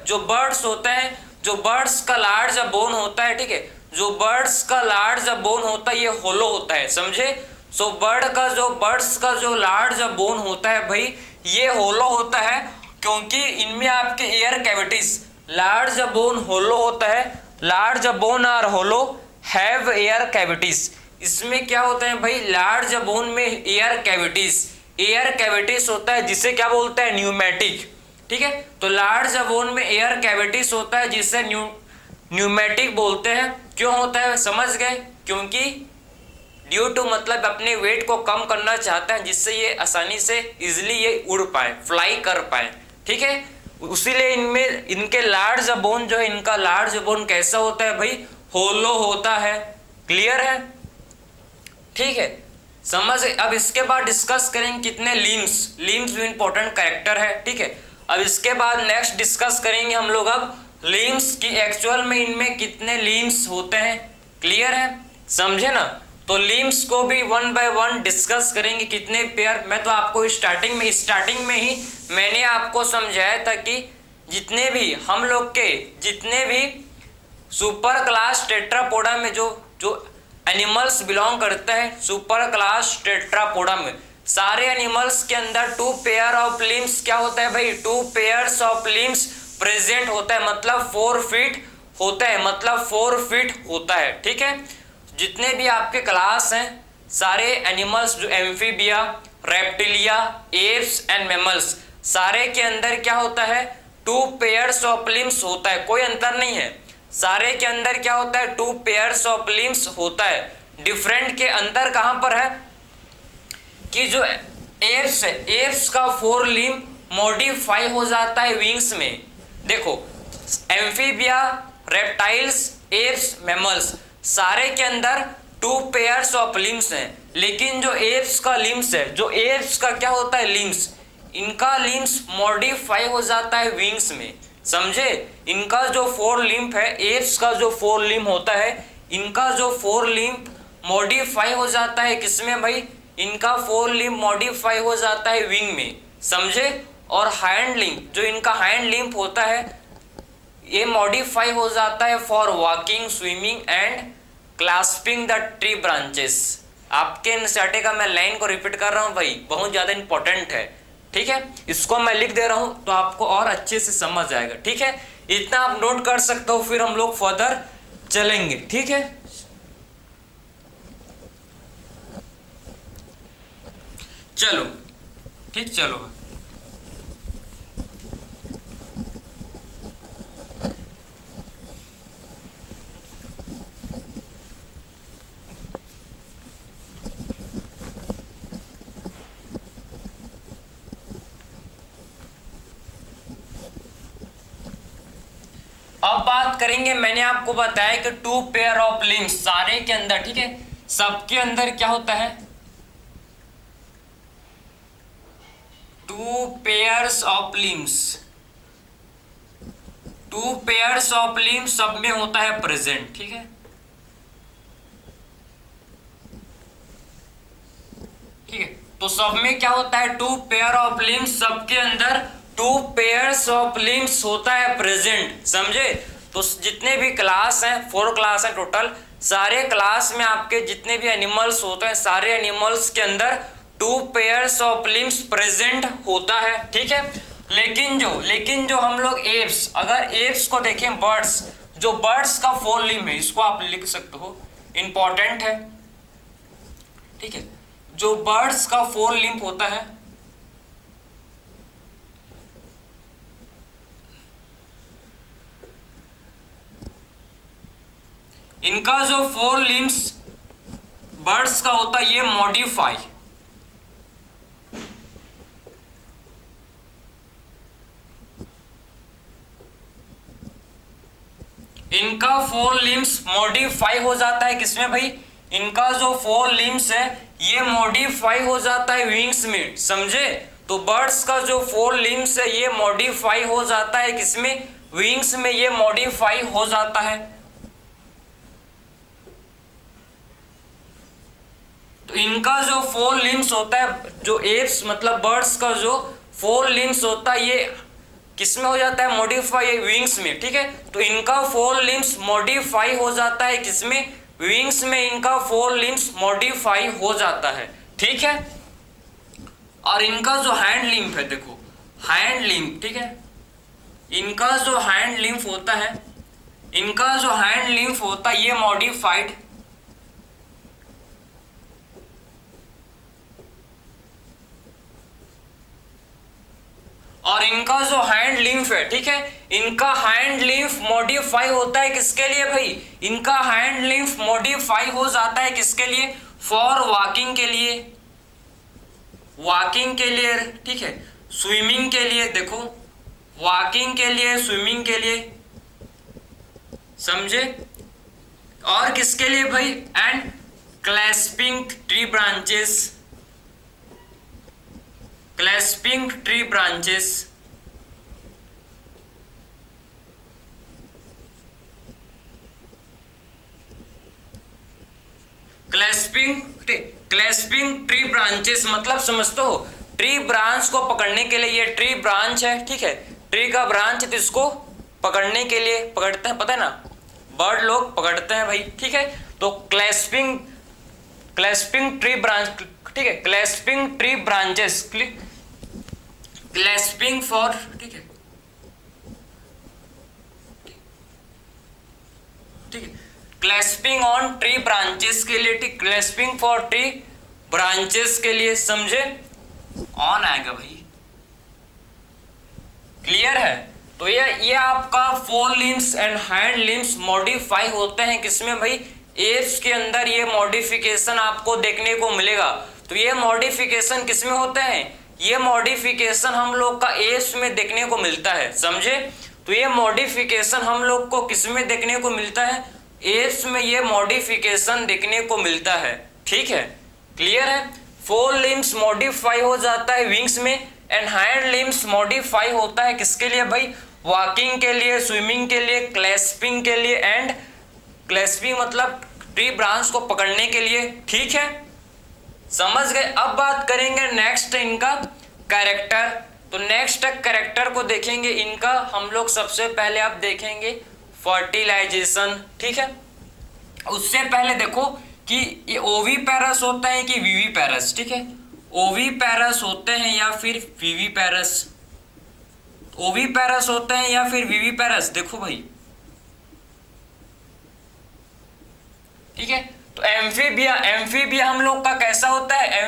जो बर्ड्स होते हैं, जो बर्ड्स का लार्ज बोन होता है, ठीक है, जो बर्ड्स का लार्ज बोन होता है ये होलो होता है। समझे? सो बर्ड्स का जो लार्ज बोन होता है भाई ये होलो होता है, क्योंकि इनमें आपके air cavities, large bone hollow होता है, large bone are hollow have air cavities. इसमें क्या होता है भाई? लार्ज बोन में एयर कैविटीज होता है, जिसे क्या बोलते हैं? न्यूमेटिक। ठीक है, तो लार्ज बोन में एयर कैविटीज होता है जिसे न्यूमेटिक बोलते हैं। क्यों होता है? समझ गए? क्योंकि ड्यू टू मतलब अपने वेट को कम करना चाहते हैं, जिससे ये आसानी से इजिली ये उड़ पाए, फ्लाई कर पाए। ठीक है, उसीलिए इनमें इनके लार्ज बोन जो है, इनका लार्ज बोन कैसा होता है भाई? होलो होता है। क्लियर है? ठीक है, समझ। अब इसके बाद डिस्कस करेंगे कितने लिम्स भी इंपॉर्टेंट कैरेक्टर है। ठीक है, अब इसके बाद नेक्स्ट डिस्कस करेंगे हम लोग अब लिम्स की एक्चुअल में इनमें कितने लिम्स होते हैं। क्लियर है? समझे ना? तो लिम्स को भी वन बाय वन डिस्कस करेंगे कितने पेयर। मैं तो आपको स्टार्टिंग में ही मैंने आपको समझाया था कि जितने भी हम लोग के जितने भी सुपर क्लास टेट्रापोडा में जो एनिमल्स बिलोंग करते हैं, सुपर क्लास टेट्रापोडा में सारे एनिमल्स के अंदर 2 पेयर ऑफ लिम्स क्या होता है भाई? 2 पेयर्स ऑफ लिम्स प्रेजेंट होता है, मतलब 4 फीट होता है, मतलब 4 फीट होता है। ठीक है, जितने भी आपके क्लास हैं सारे एनिमल्स, जो amphibia, reptilia, apps and mammals, सारे के अंदर क्या होता है? 2 पेयर्स ऑफ लिम्स होता है, कोई अंतर नहीं है। सारे के अंदर क्या होता है? 2 पेयर्स ऑफ लिम्स होता है। डिफरेंट के अंदर कहां पर है कि जो एप्स है, एप्स का 4 लिम्ब मॉडिफाई हो जाता है विंग्स में। देखो, एम्फीबिया, रेप्टाइल्स, एप्स, मैमल्स सारे के अंदर 2 पेयर्स ऑफ लिम्स हैं, लेकिन जो एप्स का लिम्स है, जो एप्स का क्या होता है? लिम्स, इनका लिम्स मॉडिफाई हो जाता है विंग्स में। समझे? इनका जो 4 लिम्ब है, एप्स का जो 4 लिम्ब होता है, इनका जो 4 लिम्ब मॉडिफाई हो जाता है किसमें भाई? इनका 4 लिम्ब मॉडिफाई हो जाता है विंग में। समझे? और हाइंड लिम्ब, जो इनका हाइंड लिम्ब होता है, ये मॉडिफाई हो जाता है for walking, swimming and clasping the tree branches. आपके एनसीईआरटी का मैं लाइन को रिपीट कर रहा हूँ भाई, बहुत ज्यादा इंपॉर्टेंट है। ठीक है, इसको मैं लिख दे रहा हूं तो आपको और अच्छे से समझ आएगा। ठीक है, इतना आप नोट कर सकते हो, फिर हम लोग फर्दर चलेंगे। ठीक है, चलो ठीक, चलो अब बात करेंगे, मैंने आपको बताया कि 2 पेयर ऑफ लिम्स सारे के अंदर, ठीक है, सबके अंदर क्या होता है? 2 pairs of limbs, 2 pairs of limbs सब में होता है प्रेजेंट। ठीक है, ठीक है, तो सब में क्या होता है? 2 पेयर ऑफ लिम्स, सबके अंदर 2 पेयर्स ऑफ लिम्स होता है प्रेजेंट। समझे? तो जितने भी क्लास हैं, 4 क्लास हैं टोटल, सारे क्लास में आपके जितने भी एनिमल्स होते हैं, सारे एनिमल्स के अंदर 2 पेयर्स ऑफ लिम्स प्रेजेंट होता है। ठीक है, लेकिन जो हम लोग एप्स, अगर एप्स को देखें, बर्ड्स, जो बर्ड्स का 4 लिम्ब है, इसको आप लिख सकते हो, इंपॉर्टेंट है। ठीक है, जो बर्ड्स का 4 लिम्ब होता है, इनका जो 4 लिम्स बर्ड्स का होता है, ये मॉडिफाई, इनका 4 लिम्स मॉडिफाई हो जाता है किसमें भाई? इनका जो 4 लिम्स है ये मॉडिफाई हो जाता है विंग्स में। समझे? तो बर्ड्स का जो 4 लिम्स है ये मॉडिफाई हो जाता है किसमें? विंग्स में ये मॉडिफाई हो जाता है। तो इनका जो फोर लिम्स होता है, जो एप्स मतलब बर्ड्स का जो फोर लिम्स होता है, ये किसमें हो जाता है मॉडिफाई, विंग्स में। ठीक है, तो इनका फोर लिम्स मॉडिफाई हो जाता है किसमें, विंग्स में इनका फोर लिम्स मॉडिफाई हो जाता है। ठीक है, और इनका जो हैंड लिम्फ है, देखो हैंड लिम्फ, ठीक है, इनका जो हैंड लिम्फ होता है, इनका जो हैंड लिम्फ होता है ये मॉडिफाइड, और इनका जो हैंड लिम्फ है, ठीक है, इनका हैंड लिम्फ मॉडिफाई होता है किसके लिए भाई, इनका हैंड लिम्फ मॉडिफाई हो जाता है किसके लिए, फॉर वॉकिंग के लिए, वॉकिंग के लिए, ठीक है, स्विमिंग के लिए, देखो वॉकिंग के लिए, स्विमिंग के लिए, समझे, और किसके लिए भाई, and clasping tree branches, clasping tree branches, clasping tree branches मतलब समझते हो, ट्री ब्रांच को पकड़ने के लिए, ये ट्री ब्रांच है, ठीक है, ट्री का ब्रांच, तो इसको पकड़ने के लिए पकड़ते हैं, पता है ना, बर्ड लोग पकड़ते हैं भाई। ठीक है, तो क्लैस्पिंग ट्री ब्रांच, ठीक है, clasping tree branches, clasping for, ठीक है, ठीक है, क्लैस्पिंग ऑन ट्री ब्रांचेस के लिए, ठीक, क्लैस्पिंग फॉर ट्री ब्रांचेस के लिए, समझे, ऑन आएगा भाई, क्लियर है। तो ये आपका four limbs and hand limbs modify होते हैं किसमें भाई, एप्स के अंदर ये मॉडिफिकेशन आपको देखने को मिलेगा। तो ये मॉडिफिकेशन किसमें होते हैं, ये मॉडिफिकेशन हम लोग का एप्स में देखने को मिलता है, समझे। तो ये मॉडिफिकेशन हम लोग को किसमें देखने को मिलता है, एप्स में ये मॉडिफिकेशन देखने को मिलता है। ठीक है, क्लियर है। फोर लिम्स मॉडिफाई हो जाता है विंग्स में, एंड हैंड लिम्स मॉडिफाई होता है किसके लिए भाई, वॉकिंग के लिए, स्विमिंग के लिए, क्लैस्पिंग के लिए, एंड क्लैस्पिंग मतलब ट्री ब्रांच को पकड़ने के लिए। ठीक है, समझ गए। अब बात करेंगे नेक्स्ट इनका कैरेक्टर। तो नेक्स्ट कैरेक्टर को देखेंगे इनका हम लोग, सबसे पहले आप देखेंगे फर्टिलाइजेशन। ठीक है, उससे पहले देखो कि ये ओवीपेरस होता है कि विविपेरस। ठीक है, ओवीपेरस होते हैं या फिर विविपेरस, ओवीपेरस होते हैं या फिर विविपेरस, देखो भाई। ठीक है, तो एम्फीबिया हम लोग का कैसा होता है,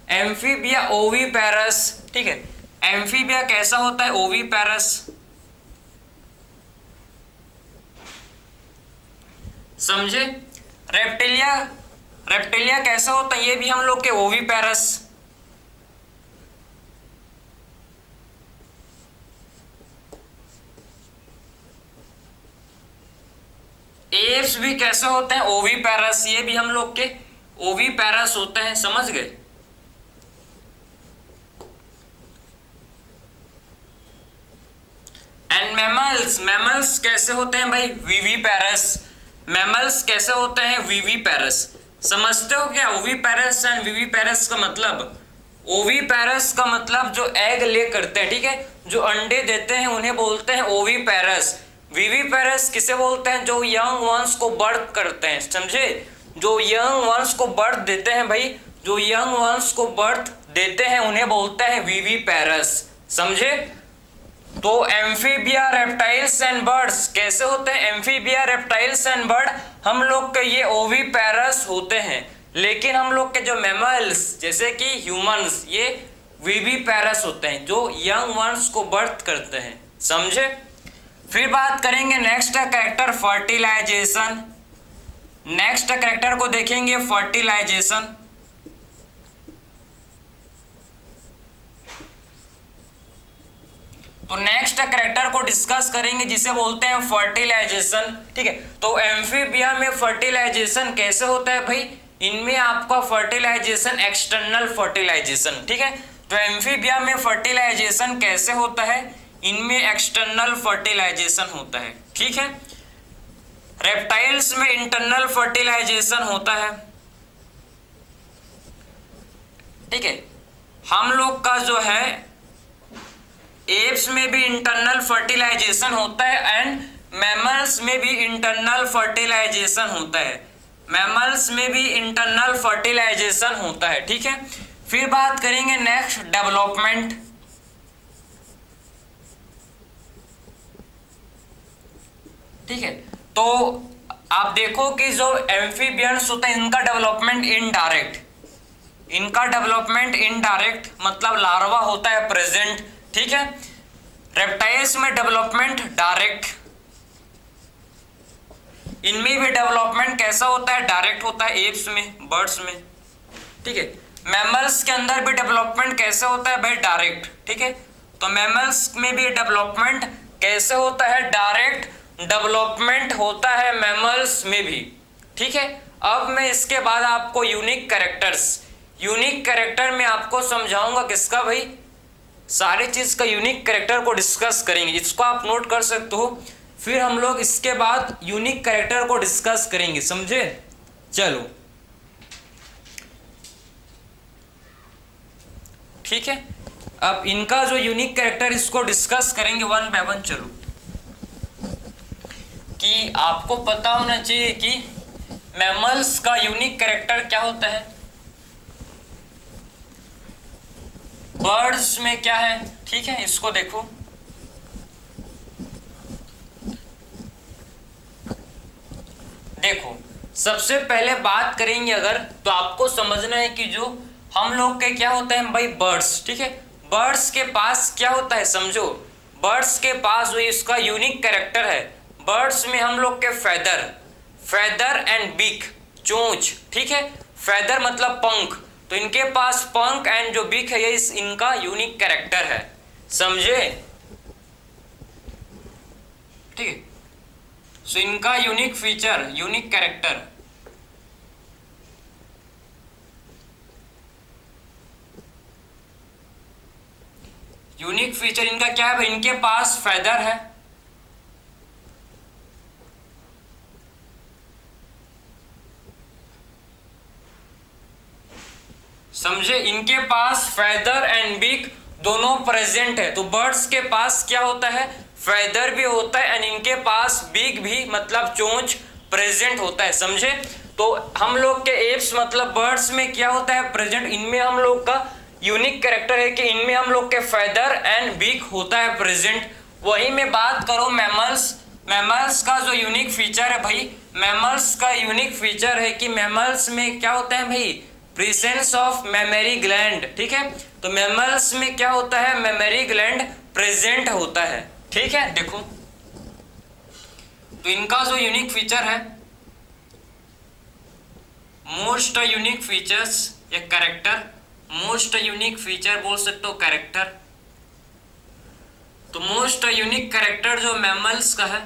एम्फीबिया ओवीपेरस। ठीक है, एम्फीबिया कैसा होता है, ओवीपेरस, समझे। रेप्टिलिया कैसा होता है, ये भी हम लोग के ओवीपेरस। एप्स भी कैसे होते हैं, ओवीपेरस, ये भी हम लोग के ओवीपेरस होते हैं, समझ गए। एंड मैमल्स कैसे होते हैं भाई, विविपेरस। मैमल्स कैसे होते हैं, विविपेरस। समझते हो क्या ओवीपेरस एंड विविपेरस का मतलब, ओवीपेरस का मतलब जो एग ले करते हैं, ठीक है, जो अंडे देते हैं उन्हें बोलते हैं ओवीपेरस। विविपेरस किसे बोलते हैं, जो यंग वंस को बर्थ करते हैं, समझे, जो यंग वंस को बर्थ देते हैं भाई, जो यंग वंस को बर्थ देते हैं उन्हें बोलते हैं विविपेरस, समझे। तो एम्फीबिया, रेप्टाइल्स एंड बर्ड्स कैसे होते हैं, एम्फीबिया, रेप्टाइल्स एंड बर्ड हम लोग के ये ओवीपेरस होते हैं, लेकिन हम लोग के जो मैमल्स जैसे कि ह्यूमंस ये विविपेरस होते हैं, जो यंग वंस को बर्थ करते हैं, समझे। फिर बात करेंगे next character fertilization. Next character को देखेंगे फर्टिलाइजेशन। तो नेक्स्ट कैरेक्टर को डिस्कस करेंगे जिसे बोलते हैं फर्टिलाइजेशन। ठीक है, तो एम्फीबिया में फर्टिलाइजेशन कैसे होता है भाई, इनमें आपका फर्टिलाइजेशन एक्सटर्नल फर्टिलाइजेशन। ठीक है, तो एम्फीबिया में फर्टिलाइजेशन कैसे होता है, इनमें एक्सटर्नल फर्टिलाइजेशन होता है। ठीक है, रेप्टाइल्स में इंटरनल फर्टिलाइजेशन होता है। ठीक है। हम लोग का जो है एप्स में भी इंटरनल फर्टिलाइजेशन होता है एंड मैमल्स में भी इंटरनल फर्टिलाइजेशन होता है, मैमल्स में भी इंटरनल फर्टिलाइजेशन होता है। ठीक है, फिर बात करेंगे नेक्स्ट डेवलपमेंट। ठीक है, तो आप देखो कि जो एम्फीबियंस होते हैं इनका डेवलपमेंट इनडायरेक्ट, इनका डेवलपमेंट इनडायरेक्ट मतलब लार्वा होता है प्रेजेंट। ठीक है, रेप्टाइल्स में डेवलपमेंट डायरेक्ट, इनमें भी डेवलपमेंट कैसा होता है, डायरेक्ट होता है, एप्स में, बर्ड्स में। ठीक है, मैमल्स के अंदर भी डेवलपमेंट कैसे होता है भाई, डायरेक्ट। ठीक है, तो मैमल्स में भी डेवलपमेंट कैसे होता है, डायरेक्ट डेवलपमेंट होता है मैमल्स में भी। ठीक है, अब मैं इसके बाद आपको यूनिक कैरेक्टर्स, यूनिक कैरेक्टर में आपको समझाऊंगा किसका भाई, सारी चीज का यूनिक कैरेक्टर को डिस्कस करेंगे, इसको आप नोट कर सकते हो। फिर हम लोग इसके बाद यूनिक कैरेक्टर को डिस्कस करेंगे, समझे। चलो ठीक है, अब इनका जो यूनिक कैरेक्टर इसको डिस्कस करेंगे वन बाय वन। चलो, कि आपको पता होना चाहिए कि मैमल्स का यूनिक कैरेक्टर क्या होता है, बर्ड्स में क्या है। ठीक है, इसको देखो, देखो सबसे पहले बात करेंगे अगर, तो आपको समझना है कि जो हम लोग के क्या होता है भाई, बर्ड्स। ठीक है, बर्ड्स के पास क्या होता है, समझो, बर्ड्स के पास जो इसका यूनिक कैरेक्टर है, बर्ड्स में हम लोग के फेदर, फेदर एंड बीक, चोंच। ठीक है, फेदर मतलब पंख, तो इनके पास पंख एंड जो बीक है ये इनका यूनिक कैरेक्टर है, समझे। ठीक है, सो इनका unique feature, unique character, unique feature इनका क्या है, इनके पास फेदर है, समझे, इनके पास फेदर एंड बीक दोनों प्रेजेंट है। तो बर्ड्स के पास क्या होता है, फेदर भी होता है एंड इनके पास बीक भी मतलब चोंच प्रेजेंट होता है, समझे। तो हम लोग के एप्स मतलब बर्ड्स में क्या होता है प्रेजेंट, इनमें हम लोग का यूनिक कैरेक्टर है कि इनमें हम लोग के फेदर एंड बीक होता है प्रेजेंट। वही मैं बात करूं मैमल्स, मैमल्स का जो यूनिक फीचर है भाई, मैमल्स का यूनिक फीचर है कि मैमल्स में क्या होता है भाई, प्रेजेंस ऑफ मेमोरी ग्लैंड। ठीक है, तो मैमल्स में क्या होता है, मेमोरी ग्लैंड प्रेजेंट होता है। ठीक है, देखो तो इनका जो यूनिक फीचर है, मोस्ट यूनिक फीचर्स या कैरेक्टर, मोस्ट यूनिक फीचर बोल सकते हो कैरेक्टर। तो मोस्ट यूनिक कैरेक्टर जो मैमल्स का है,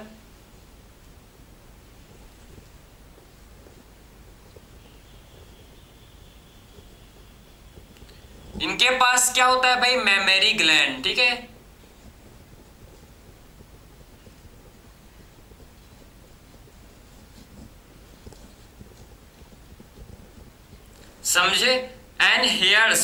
इनके पास क्या होता है भाई, मेमोरी ग्लैंड। ठीक है, समझे, एंड हेयर्स,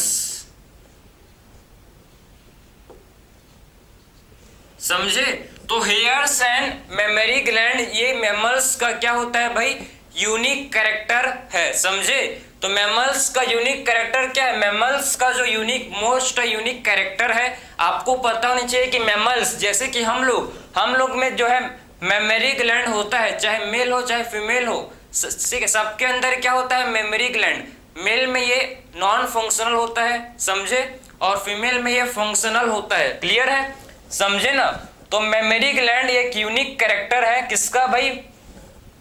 समझे। तो हेयर्स एंड मेमोरी ग्लैंड ये मैमल्स का क्या होता है भाई, यूनिक कैरेक्टर है, समझे। तो मैमल्स का यूनिक कैरेक्टर क्या है, मैमल्स का जो यूनिक मोस्ट यूनिक कैरेक्टर है, आपको पता होना चाहिए कि मैमल्स जैसे कि हम लोग में जो है मेमोरी ग्लैंड होता है, चाहे मेल हो चाहे फीमेल हो, ठीक है, सबके अंदर क्या होता है मेमोरी ग्लैंड। मेल में ये नॉन फंक्शनल होता है, समझे, और फीमेल में ये फंक्शनल होता है, क्लियर है, समझे ना। तो मेमोरी ग्लैंड एक यूनिक कैरेक्टर है किसका भाई,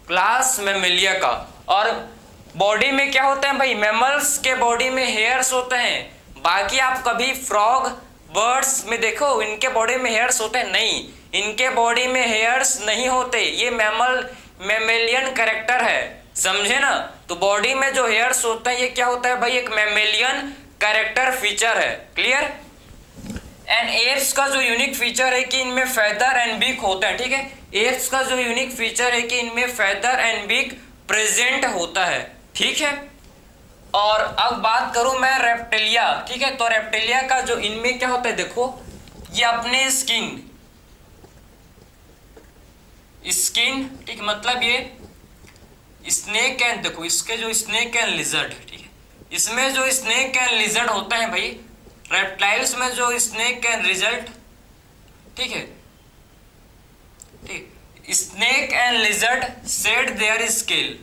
क्लास मैमेलिया का। और बॉडी में क्या होते हैं भाई, मैमल्स के बॉडी में हेयर्स होते हैं, बाकी आप कभी फ्रॉग बर्ड्स में देखो इनके बॉडी में हेयर्स होते हैं, नहीं, इनके बॉडी में हेयर्स नहीं होते, ये मैमेलियन कैरेक्टर है, समझे ना। तो बॉडी में जो हेयर्स होते हैं ये क्या होता है भाई, एक मैमेलियन कैरेक्टर फीचर है, क्लियर। एंड एप्स का जो यूनिक फीचर है कि इनमें फेदर एंड बीक होता है। ठीक है, एप्स का जो यूनिक फीचर है कि इनमें फेदर एंड बीक प्रेजेंट होता है, ठीक है। और अब बात करूं मैं रेप्टिलिया, ठीक है। तो रेप्टिलिया का जो इनमें क्या होता है देखो, ये अपने स्किन, ठीक, मतलब ये स्नेक एंड, देखो इसके जो स्नेक एंड लिजर्ड, ठीक है, इसमें जो स्नेक एंड लिजर्ड होता है भाई, रेप्टाइल्स में जो स्नेक एंड रिजल्ट, ठीक है, ठीक, snake and lizard shade there scale.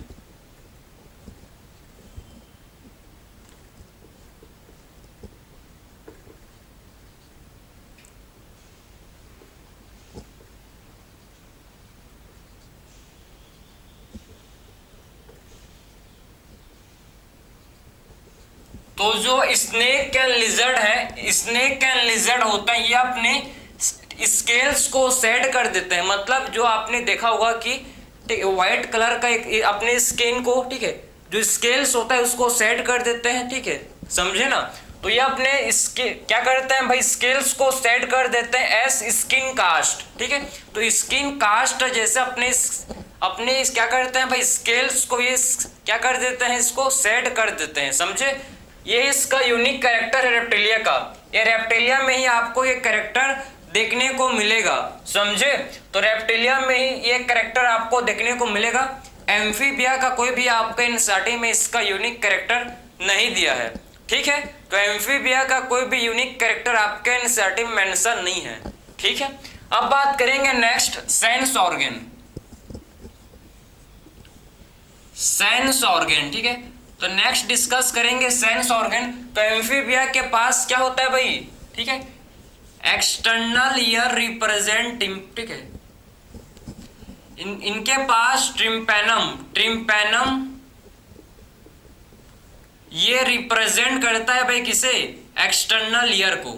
तो जो स्नेक एंड लिजर्ड है, स्नेक एंड लिजर्ड होता है, ये अपने स्केल्स को सेट कर देते हैं। मतलब जो आपने देखा होगा कि व्हाइट कलर का एक अपने स्किन को, ठीक है, जो स्केल्स होता है उसको सेट कर देते हैं, ठीक है, समझे ना। तो ये अपने इसके क्या करते हैं भाई, स्केल्स को सेट कर देते हैं एस स्किन कास्ट, ठीक है। तो स्किन कास्ट जैसे अपने क्या करते हैं भाई, स्केल्स को ये क्या कर देते हैं, इसको सेट कर देते हैं, समझे। ये इसका यूनिक कैरेक्टर है रेप्टिलिया का। ये रेप्टिलिया में ही आपको ये कैरेक्टर देखने को मिलेगा, समझे। तो रेप्टिलिया में ही ये कैरेक्टर आपको देखने को मिलेगा। एम्फीबिया का कोई भी आपके एनसीईआरटी में इसका यूनिक कैरेक्टर नहीं दिया है, ठीक है। तो एम्फीबिया का कोई भी यूनिक कैरेक्टर आपके एनसीईआरटी में मेंशन नहीं है, ठीक है। अब बात करेंगे next sense organ, sense organ, ठीक है। तो नेक्स्ट डिस्कस करेंगे सेंस ऑर्गन। तो एम्फीबिया के पास क्या होता है भाई, ठीक है, एक्सटर्नल ईयर रिप्रेजेंटिंग, ठीक है, इनके पास ट्रिम्पेनम ये रिप्रेजेंट करता है भाई किसे, एक्सटर्नल ईयर को।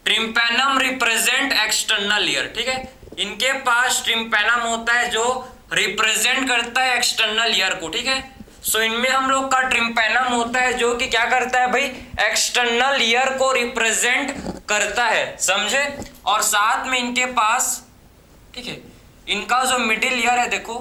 ट्रिम्पेनम रिप्रेजेंट एक्सटर्नल ईयर, ठीक है। इनके पास ट्रिम्पेनम होता है जो रिप्रेजेंट करता है एक्सटर्नल ईयर को, ठीक है। सो इनमें हम लोग का ट्रिम्पेनम होता है जो कि क्या करता है भाई, एक्सटर्नल ईयर को रिप्रेजेंट करता है, समझे। और साथ में इनके पास, ठीक है, इनका जो मिडिल ईयर है, देखो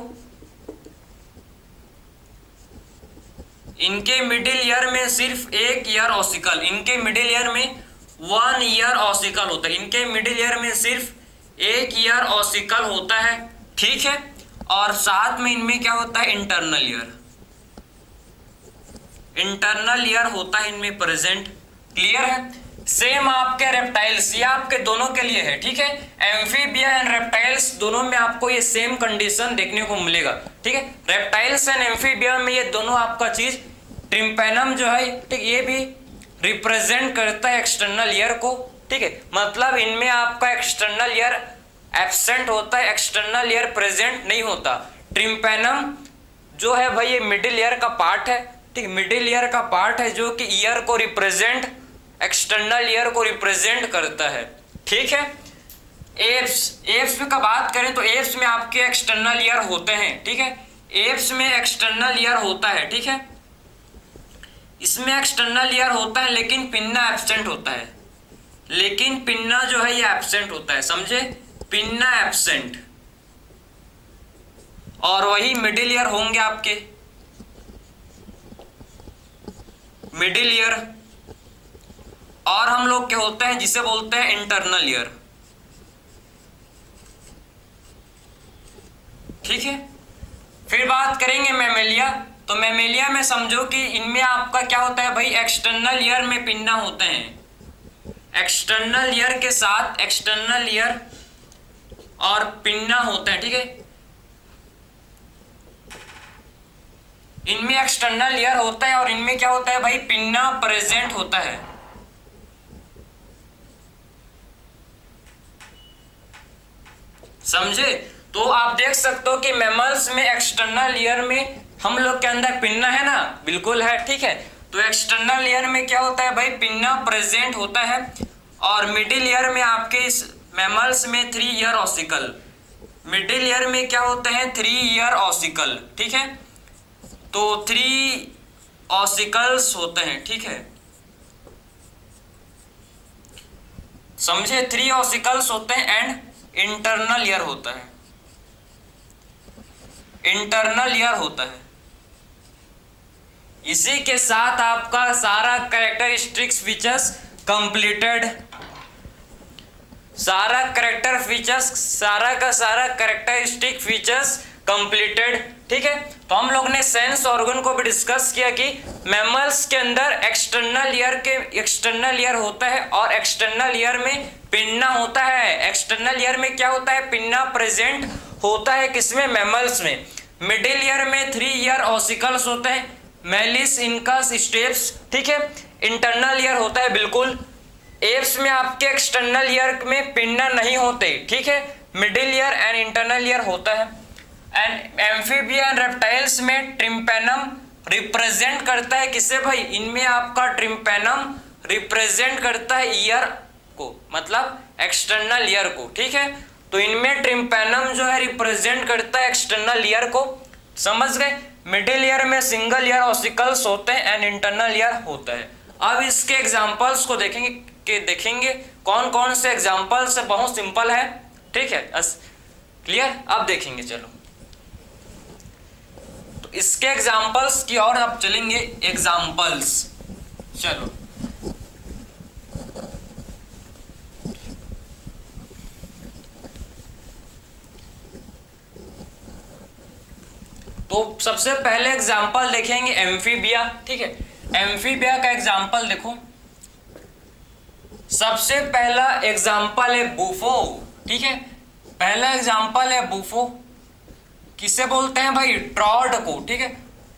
इनके मिडिल ईयर में सिर्फ एक ईयर ऑसिकल, इनके मिडिल ईयर में 1 ईयर ऑसिकल होता है, इनके मिडिल ईयर में सिर्फ एक ईयर ऑसिकल होता है, ठीक है। और साथ में इनमें क्या होता है, इंटरनल ईयर होता है इनमें प्रेजेंट, क्लियर है। सेम आपके रेप्टाइल्स, ये आपके दोनों के लिए है, ठीक है। एम्फीबिया एंड रेप्टाइल्स दोनों में आपको ये सेम कंडीशन देखने को मिलेगा, ठीक है। रेप्टाइल्स एंड एम्फीबिया में ये दोनों आपका चीज, ट्रिम्पेनम जो है, ठीक, ये भी रिप्रेजेंट करता है एक्सटर्नल ईयर को, ठीक है। मतलब इनमें आपका एक्सटर्नल ईयर एब्सेंट होता है, एक्सटर्नल ईयर प्रेजेंट नहीं होता। ट्रिम्पेनम जो है भाई ये मिडिल ईयर का पार्ट है, ठीक, मिडिल ईयर का पार्ट है जो कि ईयर को रिप्रेजेंट, एक्सटर्नल ईयर को रिप्रेजेंट करता है, ठीक है। एप्स का बात करें तो एप्स में आपके एक्सटर्नल ईयर होते हैं, ठीक है। एप्स में एक्सटर्नल ईयर होता है, ठीक है, इसमें एक्सटर्नल ईयर होता है लेकिन पिन्ना एब्सेंट होता है, लेकिन पिन्ना जो है ये एब्सेंट होता है, समझे, पिन्ना एब्सेंट। और वही मिडिल ईयर होंगे आपके, मिडिल ईयर। और हम लोग क्या होते हैं जिसे बोलते हैं इंटरनल ईयर, ठीक है। फिर बात करेंगे मैमेलिया। तो मैमेलिया में समझो कि इनमें आपका क्या होता है भाई, एक्सटर्नल ईयर में पिन्ना होते हैं, एक्सटर्नल ईयर के साथ एक्सटर्नल ईयर और पिन्ना होते हैं, ठीक है। इनमें एक्सटर्नल ईयर होता है और इनमें क्या होता है भाई, पिन्ना प्रेजेंट होता है, समझे। तो आप देख सकते हो कि मैमल्स में एक्सटर्नल ईयर में हम लोग के अंदर पिन्ना है ना, बिल्कुल है, ठीक है। तो एक्सटर्नल ईयर में क्या होता है भाई, पिन्ना प्रेजेंट होता है। और मिडिल ईयर में आपके इस मैमल्स में 3 ईयर ऑसिकल, मिडिल ईयर में क्या होते हैं, 3 ईयर ऑसिकल, ठीक है। तो 3 ऑसिकल्स होते हैं, ठीक है, समझे। 3 ऑसिकल्स होते हैं एंड इंटरनल ईयर होता है, इंटरनल ईयर होता है, इसी के साथ आपका सारा कैरेक्टरिस्टिक्स फीचर्स कंप्लीटेड। सारा कैरेक्टर फीचर्स, सारा का सारा कैरेक्टरिस्टिक फीचर्स कंप्लीटेड। ठीक है, तो हम लोग ने सेंस ऑर्गन को भी डिस्कस किया कि मैमल्स के अंदर एक्सटर्नल ईयर होता है और एक्सटर्नल ईयर में पिन्ना होता है। एक्सटर्नल ईयर में क्या होता है? पिन्ना प्रेजेंट होता है किसमें? मैमल्स में। मिडिल ईयर में 3 ईयर ऑसिकल्स होते हैं, मेलिस, इनकस, स्टेप्स। ठीक है, इंटरनल ईयर होता है बिल्कुल। एप्स में आपके एक्सटर्नल ईयर में पिन्ना नहीं होते। ठीक है, middle ear and internal ear होता है। एंड एम्फीबिया एंड रेप्टाइल्स में ट्रिम्पेनम रिप्रेजेंट करता है किसे भाई? इनमें आपका ट्रिम्पेनम रिप्रेजेंट करता है ईयर को, मतलब एक्सटर्नल ईयर को। ठीक है, तो इनमें ट्रिम्पेनम जो है रिप्रेजेंट करता है एक्सटर्नल ईयर को। समझ गए? मिडिल ईयर में सिंगल ईयर ऑसिकल्स होते हैं एंड इंटरनल ईयर होता है। अब इसके एग्जांपल्स को देखेंगे कौन कौन से एग्जांपल्स है। बहुत सिंपल है। ठीक है, क्लियर? अब देखेंगे, चलो तो इसके एग्जांपल्स की और अब चलेंगे। एग्जांपल्स, चलो तो सबसे पहले एग्जांपल देखेंगे एम्फीबिया। ठीक है, एम्फीबिया का एग्जांपल देखो। सबसे पहला एग्जांपल है बुफो। ठीक है, पहला एग्जांपल है बुफो। किसे बोलते हैं भाई? ट्रॉड को। ठीक है,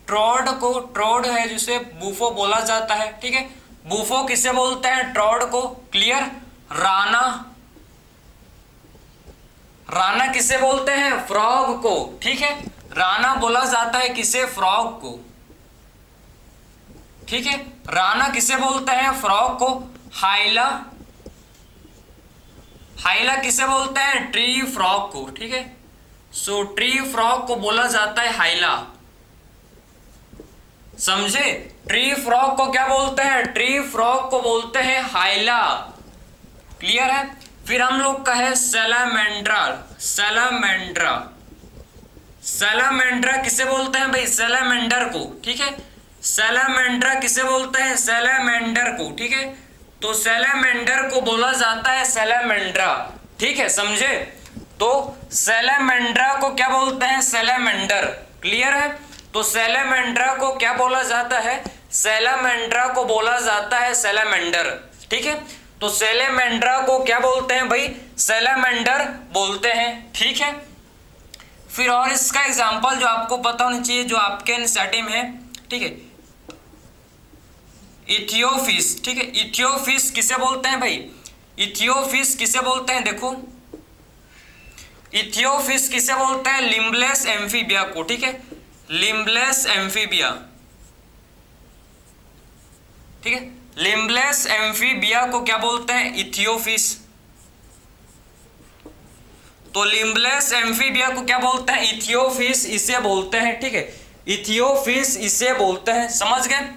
ट्रॉड को, ट्रॉड है जिसे बुफो बोला जाता है। ठीक है, बुफो किसे बोलते हैं? ट्रॉड को। क्लियर? राना, राना किसे बोलते हैं? फ्रॉग को। ठीक है, राना बोला जाता है किसे? फ्रॉग को। ठीक है, राना किसे बोलते हैं? फ्रॉग को। हाइला, हाइला किसे बोलते हैं? ट्री फ्रॉग को। ठीक है, सो ट्री फ्रॉग को बोला जाता है हाइला। समझे? ट्री फ्रॉग को क्या बोलते हैं? ट्री फ्रॉग को बोलते हैं हाइला। क्लियर है? फिर हम लोग का है सैलामेंड्रा। सैलामेंड्रा, सैलामेंड्रा किसे बोलते हैं भाई? सैलामेंडर को। ठीक है, सैलामेंड्रा किसे बोलते हैं? सैलामेंडर को। ठीक है, तो सैलामेंडर को बोला जाता है सैलामेंड्रा। ठीक है, समझे? तो सैलामेंड्रा को क्या बोलते हैं? सैलामेंडर। क्लियर है? तो सैलामेंड्रा को क्या बोला जाता है? सैलामेंड्रा को बोला जाता है सैलामेंडर। ठीक है, तो सैलामेंड्रा को क्या बोलते हैं भाई? सैलामेंडर बोलते हैं। ठीक है, फिर और इसका एग्जांपल जो आपको पता होना चाहिए, जो आपके एनसीईआरटी में है। ठीक है, इथियोफिश। ठीक है, इथियोफिश किसे बोलते हैं भाई? इथियोफिश किसे बोलते हैं? देखो, इथियोफिश किसे बोलते हैं? लिम्बलेस एम्फीबिया को। ठीक है, लिम्बलेस एम्फीबिया। ठीक है, लिम्बलेस एम्फीबिया को क्या बोलते हैं? इथियोफिश। तो लिम्बलेस एम्फीबिया को क्या बोलते हैं? इथियोफिश इसे बोलते हैं। ठीक है, इथियोफिश इसे बोलते हैं। समझ गए?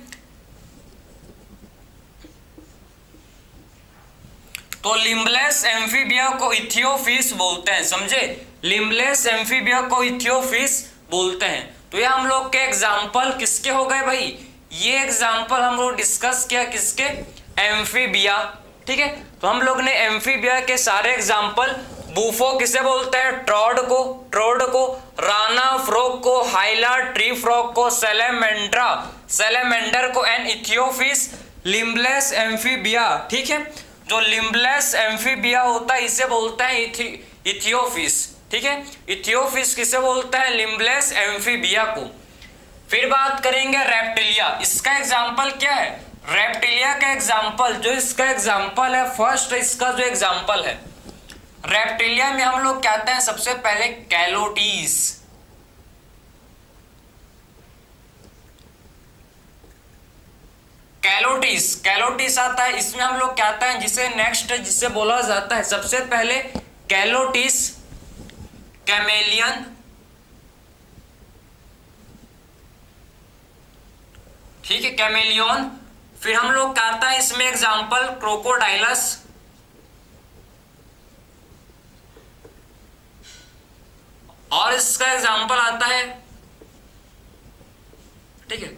तो लिम्बलेस एम्फीबिया को इथियोफिश बोलते हैं। समझे? लिम्बलेस एम्फीबिया को इथियोफिश बोलते हैं। तो ये हम लोग के एग्जाम्पल किसके हो गए भाई? ये एग्जाम्पल हम लोग डिस्कस किया किसके? एम्फीबिया। ठीक है, तो हम लोग ने एम्फीबिया के सारे एग्जाम्पल, बुफो किसे बोलते हैं? ट्रॉड को, ट्रॉड को, राना फ्रॉग को, हाइला ट्री फ्रॉग को, सैलामेंड्रा सैलामेंडर को, एंड इथियोफिश लिम्बलेस एम्फीबिया। ठीक है, जो लिम्बलेस एम्फीबिया होता है इसे बोलते हैं इथियोफिश। ठीक है, इथियोफिश किसे बोलते हैं? लिम्बलेस एम्फीबिया को। फिर बात करेंगे रेप्टिलिया। इसका एग्जाम्पल क्या है? रेप्टिलिया का एग्जाम्पल, जो इसका एग्जाम्पल है, फर्स्ट इसका जो एग्जाम्पल है रेप्टिलिया में हम लोग कहते हैं सबसे पहले कैलोटीज। कैलोटीज, कैलोटीज आता है, इसमें हम लोग कहते हैं जिसे नेक्स्ट जिसे बोला जाता है सबसे पहले कैलोटीज, कैमेलियन। ठीक है, कैमेलियन। फिर हम लोग कहता है इसमें एग्जाम्पल क्रोकोडाइलस, और इसका एग्जाम्पल आता है, ठीक है,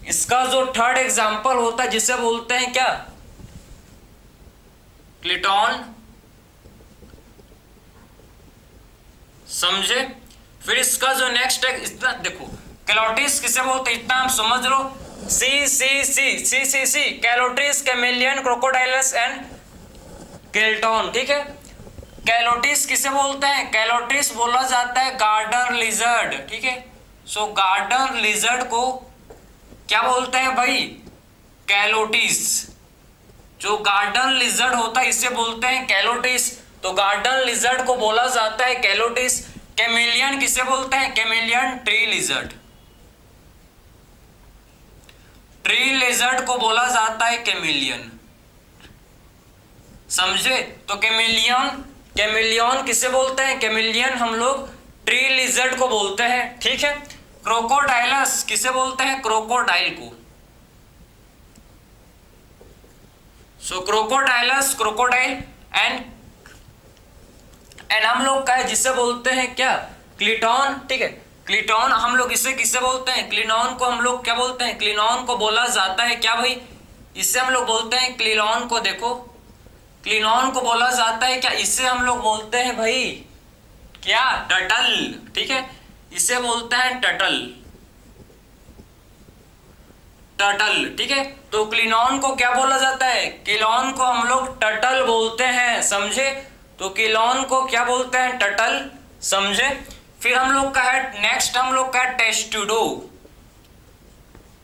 इसका जो थर्ड एग्जाम्पल होता है जिसे बोलते हैं क्या, क्लिटॉन, समझे। फिर इसका जो नेक्स्ट है, इतना देखो, कैलोटिस किसे बोलते हैं, इतना आप समझ लो, सी सी सी सी सी सी, कैलोटिस, कैमेलियन, क्रोकोडाइलस एंड केल्टॉन, ठीक है। कैलोटिस किसे बोलते हैं, कैलोटिस बोला जाता है गार्डन लिजर्ड, ठीक है। सो गार्डन लिजर्ड को क्या बोलते हैं भाई, कैलोटिस। जो गार्डन लिजर्ड होता है इसे बोलते हैं कैलोटिस, तो गार्डन लिजर्ड को बोला जाता है कैलोटिस। कैमेलियन किसे बोलते हैं, chameleon, tree lizard, tree lizard को बोला जाता है कैमेलियन, समझे। तो कैमेलियन, कैमेलियन किसे बोलते हैं, कैमेलियन हम लोग ट्री लिजर्ड को बोलते हैं, ठीक है। क्रोकोडाइलस किसे बोलते हैं, क्रोकोडाइल को। सो क्रोकोडाइलस, क्रोकोडाइल एंड हम लोग का है जिसे बोलते हैं क्या, क्लिटॉन, ठीक है। क्लिटॉन हम लोग इसे किसे बोलते हैं, क्लिनॉन को हम लोग क्या बोलते हैं, क्लिनॉन को बोला जाता है क्या भाई, इससे हम लोग बोलते हैं क्लिनॉन को, देखो क्लिनॉन को बोला जाता है क्या, इससे हम लोग बोलते हैं भाई क्या, टटल, ठीक है। इसे बोलते हैं टटल, टटल, ठीक है। तो क्लिनॉन को क्या बोला जाता है, क्लिनॉन को हम लोग टटल बोलते हैं, समझे। तो क्लिनॉन को क्या बोलते हैं, टटल, समझे। फिर हम लोग का है नेक्स्ट, हम लोग का है टेस्टुडो,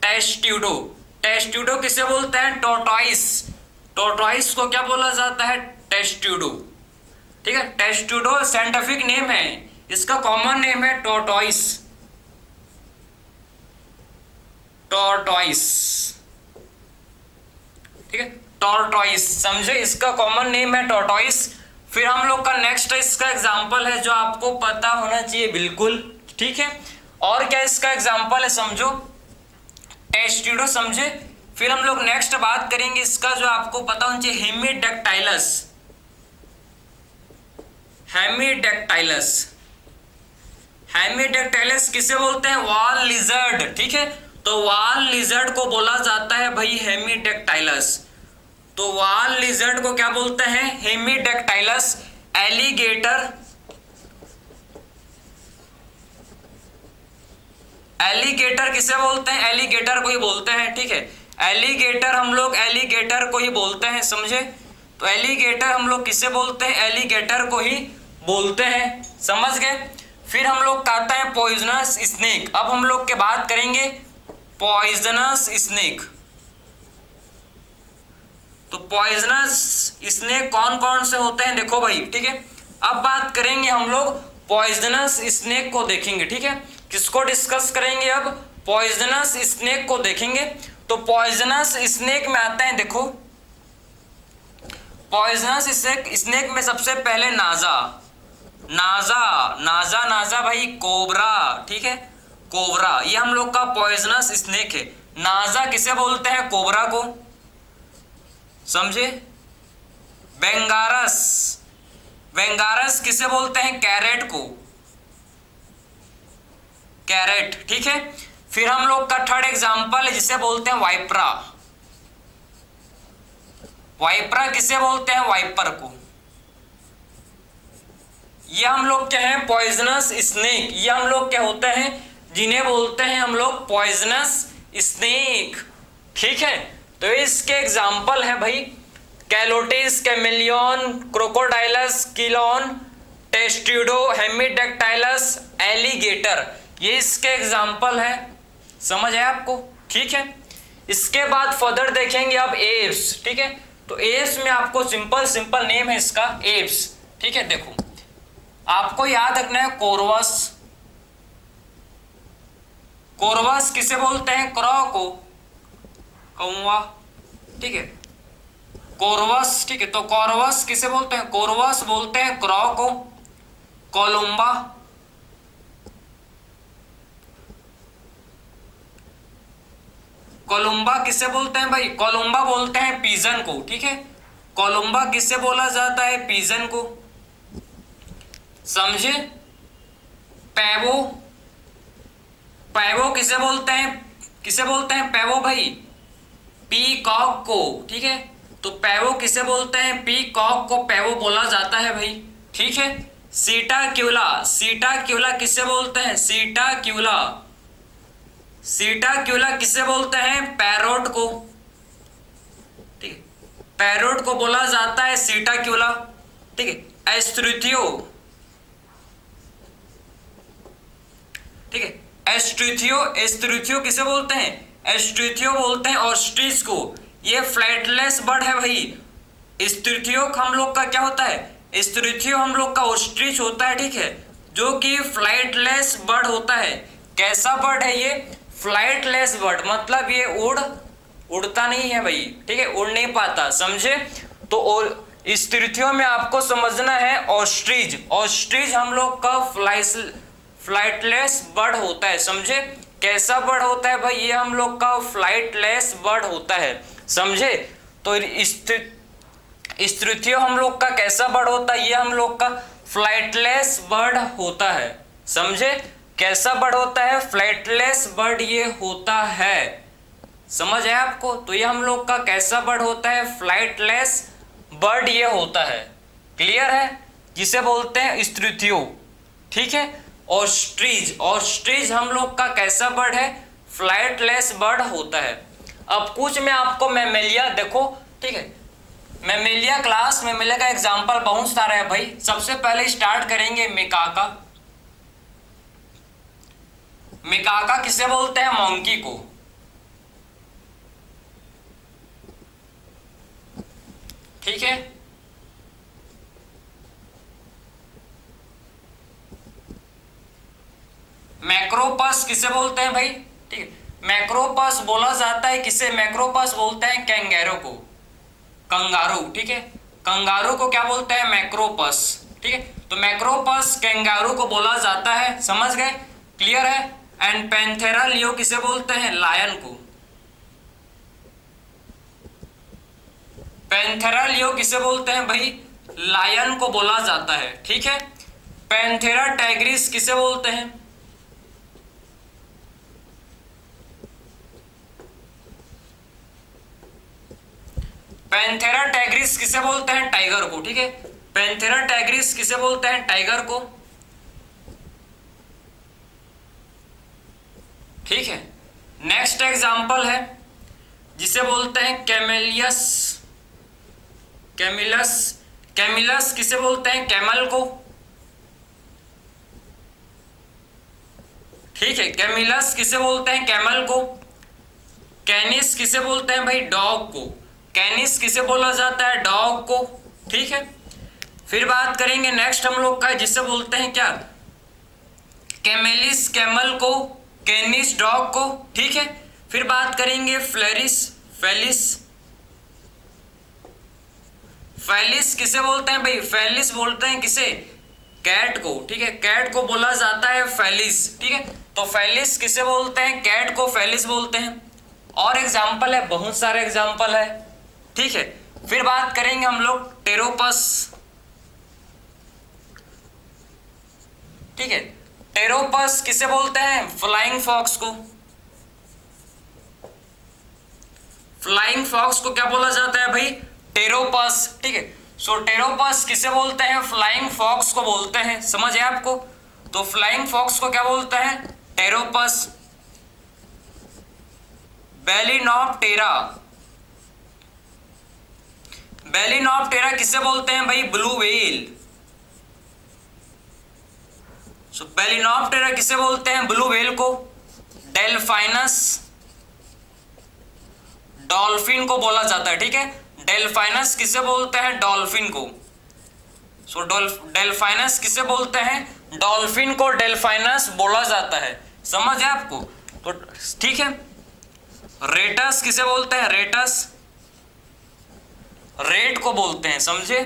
टेस्टुडो, टेस्टुडो किसे बोलते हैं, टोर्टोइस, टोर्टोइस को क्या बोला जाता है, टेस्टुडो, ठीक है। टेस्टुडो साइंटिफिक नेम है, इसका कॉमन नेम है टोर्टोइस, टोर्टोइस, ठीक है, टोर्टोइस, समझे। इसका कॉमन नेम है टोर्टोइस। फिर हम लोग का नेक्स्ट इसका एग्जांपल है जो आपको पता होना चाहिए बिल्कुल, ठीक है। और क्या इसका एग्जांपल है, समझो, टेस्टुडो, समझे। फिर हम लोग नेक्स्ट बात करेंगे इसका जो आपको पता होना चाहिए, हेमीडेक्टाइलस, हेमीडेक्टाइलस, हेमीडेक्टाइलस किसे बोलते हैं, वॉल लिजर्ड, ठीक है। तो वॉल लिजर्ड को बोला जाता है भाई हेमीडेक्टाइलस। तो वॉल लिजर्ड को क्या बोलते हैं, हेमीडेक्टाइलस। एलिगेटर, एलिगेटर किसे बोलते हैं, एलिगेटर को ही बोलते हैं, ठीक है। एलिगेटर हम लोग एलिगेटर को ही बोलते हैं, समझे। तो एलिगेटर हम लोग किसे बोलते हैं, एलिगेटर को ही बोलते हैं, समझ गए। फिर हम लोग कहते हैं पॉइजनस स्नेक। अब हम लोग के बात करेंगे पॉइजनस स्नेक। तो पॉइजनस स्नेक कौन कौन से होते हैं, देखो भाई, ठीक है। अब बात करेंगे हम लोग पॉइजनस स्नेक को देखेंगे, ठीक है। किसको डिस्कस करेंगे अब, पॉइजनस स्नेक को देखेंगे। तो पॉइजनस स्नेक में आते हैं, देखो पॉइजनस स्नेक में सबसे पहले नाजा, नाजा, नाजा, नाजा भाई, कोबरा, ठीक है, कोबरा, ये हम लोग का पॉइजनस स्नेक है। नाजा किसे बोलते हैं, कोबरा को, समझे। बेंगारस, बेंगारस किसे बोलते हैं, कैरेट को, कैरेट, ठीक है। फिर हम लोग का थर्ड एग्जांपल है जिसे बोलते हैं वाइपरा, वाइपरा किसे बोलते हैं, वाइपर को। ये हम लोग क्या है, पॉइजनस स्नेक, ये हम लोग क्या होते हैं, जिन्हें बोलते हैं हम लोग पॉइजनस स्नेक, ठीक है। तो इसके एग्जाम्पल है भाई कैलोटिस, कैमेलियन, क्रोकोडाइलस, क्लिनॉन, टेस्टुडो, हेमीडेक्टाइलस, एलिगेटर, ये इसके एग्जाम्पल है, समझ है आपको, ठीक है। इसके बाद फर्दर देखेंगे अब एप्स, ठीक है। तो एप्स में आपको सिंपल सिंपल नेम है इसका, एप्स, ठीक है। देखो आपको याद रखना है कोरवस, कोरवस किसे बोलते हैं, क्रॉ को, कौवा, ठीक है, कोरवस, ठीक है। तो कोरवस किसे बोलते हैं, कोरवस बोलते हैं क्रॉ को। कोलुम्बा, कोलुम्बा किसे बोलते हैं भाई, कोलुम्बा बोलते हैं पीजन को, ठीक है। कोलुम्बा किसे बोला जाता है, पीजन को, समझे। पैवो, पैवो किसे बोलते हैं, किसे बोलते हैं? पैवो भाई, पीकॉक को, ठीक है। तो पैवो किसे बोलते हैं? पीकॉक को पैवो बोला जाता है भाई, ठीक है। सीटाक्यूला, सीटाक्यूला किसे बोलते हैं? सीटाक्यूला, सीटाक्यूला किसे बोलते हैं? पैरोट को, ठीक है, पैरोट को बोला जाता है सीटाक्यूला, ठीक है। एस्ट्रिथियो, ठीक है, एस्ट्रिथियो, एस्ट्रिथियो किसे बोलते हैं? एस्ट्रिथियो बोलते हैं ऑस्ट्रिच को। ये फ्लैटलेस बर्ड है भाई। एस्ट्रिथियो हम लोग का क्या होता है? एस्ट्रिथियो हम लोग का ऑस्ट्रिच होता है, ठीक है, जो कि फ्लाइटलेस बर्ड होता है। कैसा बर्ड है ये? फ्लाइटलेस बर्ड, मतलब ये उड़ता नहीं है भाई, ठीक है, उड़ नहीं पाता, समझे। तो एस्ट्रिथियो में आपको समझना है ऑस्ट्रिच, ऑस्ट्रिच हम लोग का फ्लाइटलेस बर्ड होता है, समझे। कैसा बर्ड होता है भाई? ये हम लोग का फ्लाइटलेस बर्ड होता है, समझे। तो एस्ट्रिथियो हम लोग का कैसा बर्ड होता है? ये हम लोग का फ्लाइटलेस बर्ड होता है, समझे। कैसा बर्ड होता है? फ्लाइटलेस बर्ड ये होता है, समझ है आपको। तो ये हम लोग का कैसा बर्ड होता है? फ्लाइटलेस बर्ड ये होता है, क्लियर है, जिसे बोलते हैं एस्ट्रिथियो, ठीक है। ऑस्ट्रिच, ऑस्ट्रिच हम लोग का कैसा बर्ड है? फ्लाइटलेस बर्ड होता है। अब कुछ में आपको मैमेलिया देखो, ठीक है, मैमेलिया क्लास, मैमेलिया का एग्जांपल बहुत सारा है भाई। सबसे पहले स्टार्ट करेंगे मेकाका। मेकाका किसे बोलते हैं? मंकी को, ठीक है। मैक्रोपस किसे बोलते हैं भाई? ठीक है, मैक्रोपस बोला जाता है किसे? मैक्रोपस बोलते हैं कैंगैरो को, कंगारू, ठीक है। कंगारू को क्या बोलते हैं? मैक्रोपस, ठीक है। तो मैक्रोपस कैंगारू को बोला जाता है, समझ गए, क्लियर है। एंड पैंथेरा लियो किसे बोलते हैं? लायन को। पैंथेरा लियो किसे बोलते हैं भाई? लायन को बोला जाता है, ठीक है। पैंथेरा टाइग्रिस किसे बोलते हैं? पैंथेरा टाइग्रिस किसे बोलते हैं? टाइगर को, ठीक है। पैंथेरा टाइग्रिस किसे बोलते हैं? टाइगर को, ठीक है। नेक्स्ट एग्जांपल है जिसे बोलते हैं कैमेलियस, कैमिलस, कैमिलस किसे बोलते हैं? कैमल को, ठीक है। कैमिलस किसे बोलते हैं? कैमल को। कैनिस किसे बोलते हैं भाई? डॉग को। कैनिस किसे बोला जाता है? डॉग को, ठीक है। फिर बात करेंगे नेक्स्ट हम लोग का, जिसे बोलते हैं क्या? कैमेलिस कैमल को, कैनिस डॉग को, ठीक है। फिर बात करेंगे फ्लेरिस, फेलिस, फेलिस किसे बोलते हैं भाई? फेलिस बोलते हैं किसे? कैट को, ठीक है, कैट को बोला जाता है फेलिस, ठीक है। तो फेलिस किसे बोलते हैं? कैट को फेलिस बोलते हैं। और एग्जाम्पल है, बहुत सारे एग्जाम्पल है, ठीक है। फिर बात करेंगे हम लोग टेरोपस, ठीक है। टेरोपस किसे बोलते हैं? फ्लाइंग फॉक्स को। फ्लाइंग फॉक्स को क्या बोला जाता है भाई? टेरोपस, ठीक है। सो टेरोपस किसे बोलते हैं? फ्लाइंग फॉक्स को बोलते हैं, समझ है आपको। तो फ्लाइंग फॉक्स को क्या बोलते हैं? टेरोपस। बेलिनॉप्टेरा, बेलिनॉप्टेरा किसे बोलते हैं भाई? Blue whale. सो बेलिनॉप्टेरा किसे बोलते हैं? ब्लू व्हेल को। डेल्फाइनस, डॉल्फिन को बोला जाता है, ठीक है। डेल्फाइनस किसे बोलते हैं? डॉल्फिन को। सो डेल्फाइनस किसे बोलते हैं? डॉल्फिन को डेल्फाइनस बोला जाता है, समझ है आपको। तो ठीक है। रेटस किसे बोलते हैं? रेटस, रेट को बोलते हैं, समझे,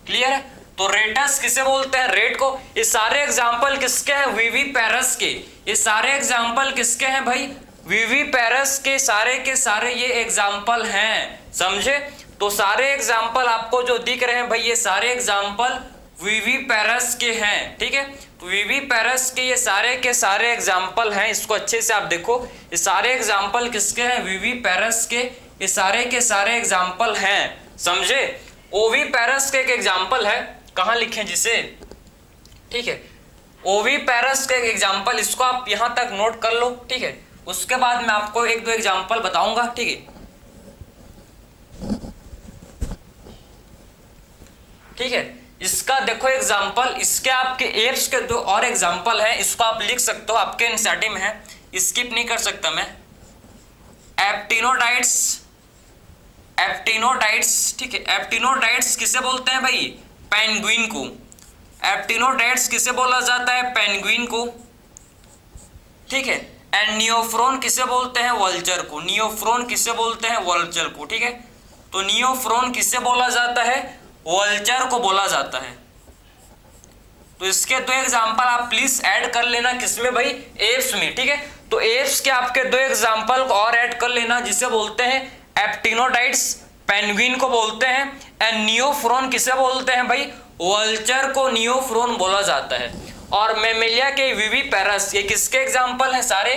क्लियर है। तो रेटस किसे बोलते हैं? रेट को। ये सारे एग्जाम्पल किसके हैं? विविपेरस के। ये सारे एग्जाम्पल किसके हैं भाई? विविपेरस के सारे ये एग्जाम्पल हैं, समझे। तो सारे एग्जाम्पल आपको जो दिख रहे हैं भाई, ये सारे एग्जाम्पल विविपेरस के हैं, ठीक है। तो वीवी पैरस के ये सारे के सारे एग्जाम्पल हैं, इसको अच्छे से आप देखो, ये सारे एग्जाम्पल किसके हैं, वीवी पैरस के ये सारे के सारे एग्जाम्पल हैं, समझे। ओवी पैरस के एक एग्जाम्पल है, कहाँ लिखें जिसे, ठीक है, ओवी पैरस का एक एग्जाम्पल, इसको आप यहां तक नोट कर लो, ठीक है। उसके बाद मैं आपको एक दो एग्जाम्पल बताऊंगा, ठीक है, ठीक है। इसका देखो एग्जाम्पल, इसके आपके एप्स के दो और एग्जाम्पल है, इसको आप लिख सकते हो, आपके एनसीईआरटी में है, स्किप नहीं कर सकता मैं। एप्टिनोडाइट्स, एप्टिनोडाइट्स, ठीक है, एप्टिनोडाइट्स किसे बोलते हैं भाई, पेंगुइन को। एप्टिनोडाइट्स किसे बोला जाता है, पेंगुइन को, ठीक है। एंड नियोफ्रोन किसे बोलते हैं, वल्चर को। नियोफ्रोन किसे बोलते हैं, वल्चर को, ठीक है। तो नियोफ्रोन किसे बोला जाता है, वल्चर को बोला जाता है। तो इसके दो एग्जांपल आप प्लीज ऐड कर लेना, किसमें भाई, एप्स में, ठीक है। तो एप्स के आपके दो एग्जांपल और ऐड कर लेना, जिसे बोलते हैं एप्टिनोडाइट्स, पेंगुइन को बोलते हैं, एंड नियोफ्रोन किसे बोलते हैं भाई, वल्चर को नियोफ्रोन बोला जाता है। और मेमेलिया के वीवी पैरस, ये किसके एग्जांपल है, सारे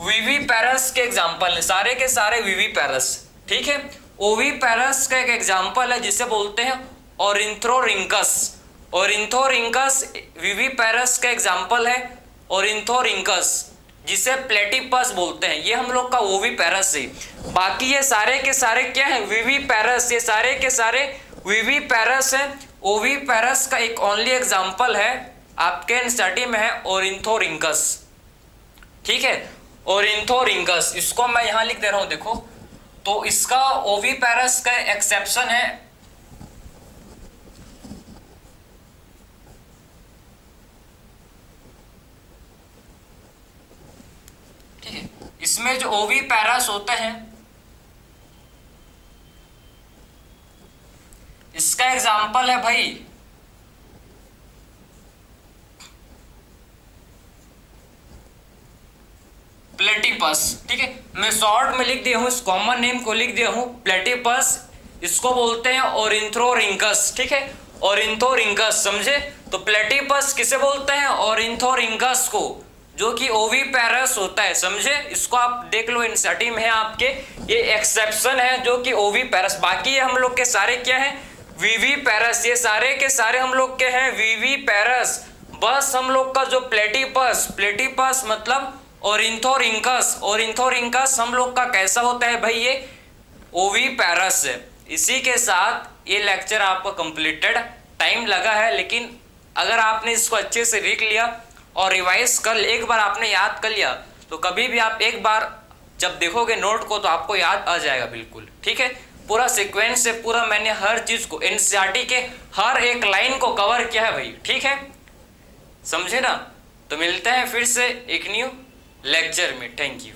वीवी पैरस के एग्जांपल है, सारे के सारे वीवी पैरस, ठीक है। ओवी पैरस का एक एग्जांपल है जिसे बोलते हैं ओरिंथोरिंकस। ओरिंथोरिंकस वीवी पैरस का एग्जांपल है, ओरिंथोरिंकस, जिसे प्लेटिपस बोलते हैं, ये हम लोग का ओवी पैरस है। बाकी ये सारे के सारे क्या है, वीवी पैरस, ये सारे के सारे वीवी पैरस है। ओवी पैरस का एक ओनली एग्जांपल है, आपके एनसीईआरटी में है, ओरिंथोरिंकस, ठीक है, ओरिंथोरिंकस, इसको मैं यहां लिख दे रहा हूं, देखो। तो इसका ओवी पैरस का एक्सेप्शन है, ठीक है, इसमें जो ओवी पैरस होते हैं, इसका एग्जांपल है भाई प्लेटिपस, ठीक है। मैं शॉर्ट में लिख दिया हूं, इस कॉमन नेम को लिख दिया हूं प्लेटिपस, इसको बोलते हैं ओरिंथोरिंकस, ठीक है, ओरिंथोरिंकस, समझे। तो प्लेटिपस किसे बोलते हैं, ओरिंथोरिंकस को, जो कि ओवी पैरस होता है, समझे। इसको आप देख लो, एनसीईआरटी में है आपके, ये एक्सेप्शन है जो कि ओवी पैरस। बाकी ये हम लोग के सारे क्या है, वीवी पैरस, ये सारे के सारे हम लोग के हैं वीवी पैरस। बस हम लोग का जो प्लेटिपस, प्लेटिपस मतलब ओरिंथोरिंकस, ओरिंथोरिंकस हम लोग का कैसा होता है भाई, ये ओवी पैरस है। इसी के साथ ये लेक्चर आपका कंप्लीटेड, टाइम लगा है, लेकिन अगर आपने इसको अच्छे से लिख लिया और रिवाइज कर, एक बार आपने याद कर लिया, तो कभी भी आप एक बार जब देखोगे नोट को तो आपको याद आ जाएगा बिल्कुल, ठीक है। पूरा सीक्वेंस से पूरा मैंने हर चीज को, एनसीईआरटी के हर एक लाइन को कवर किया है भाई, ठीक है, समझे ना। तो मिलते हैं फिर से एक न्यू लेक्चर में, थैंक यू।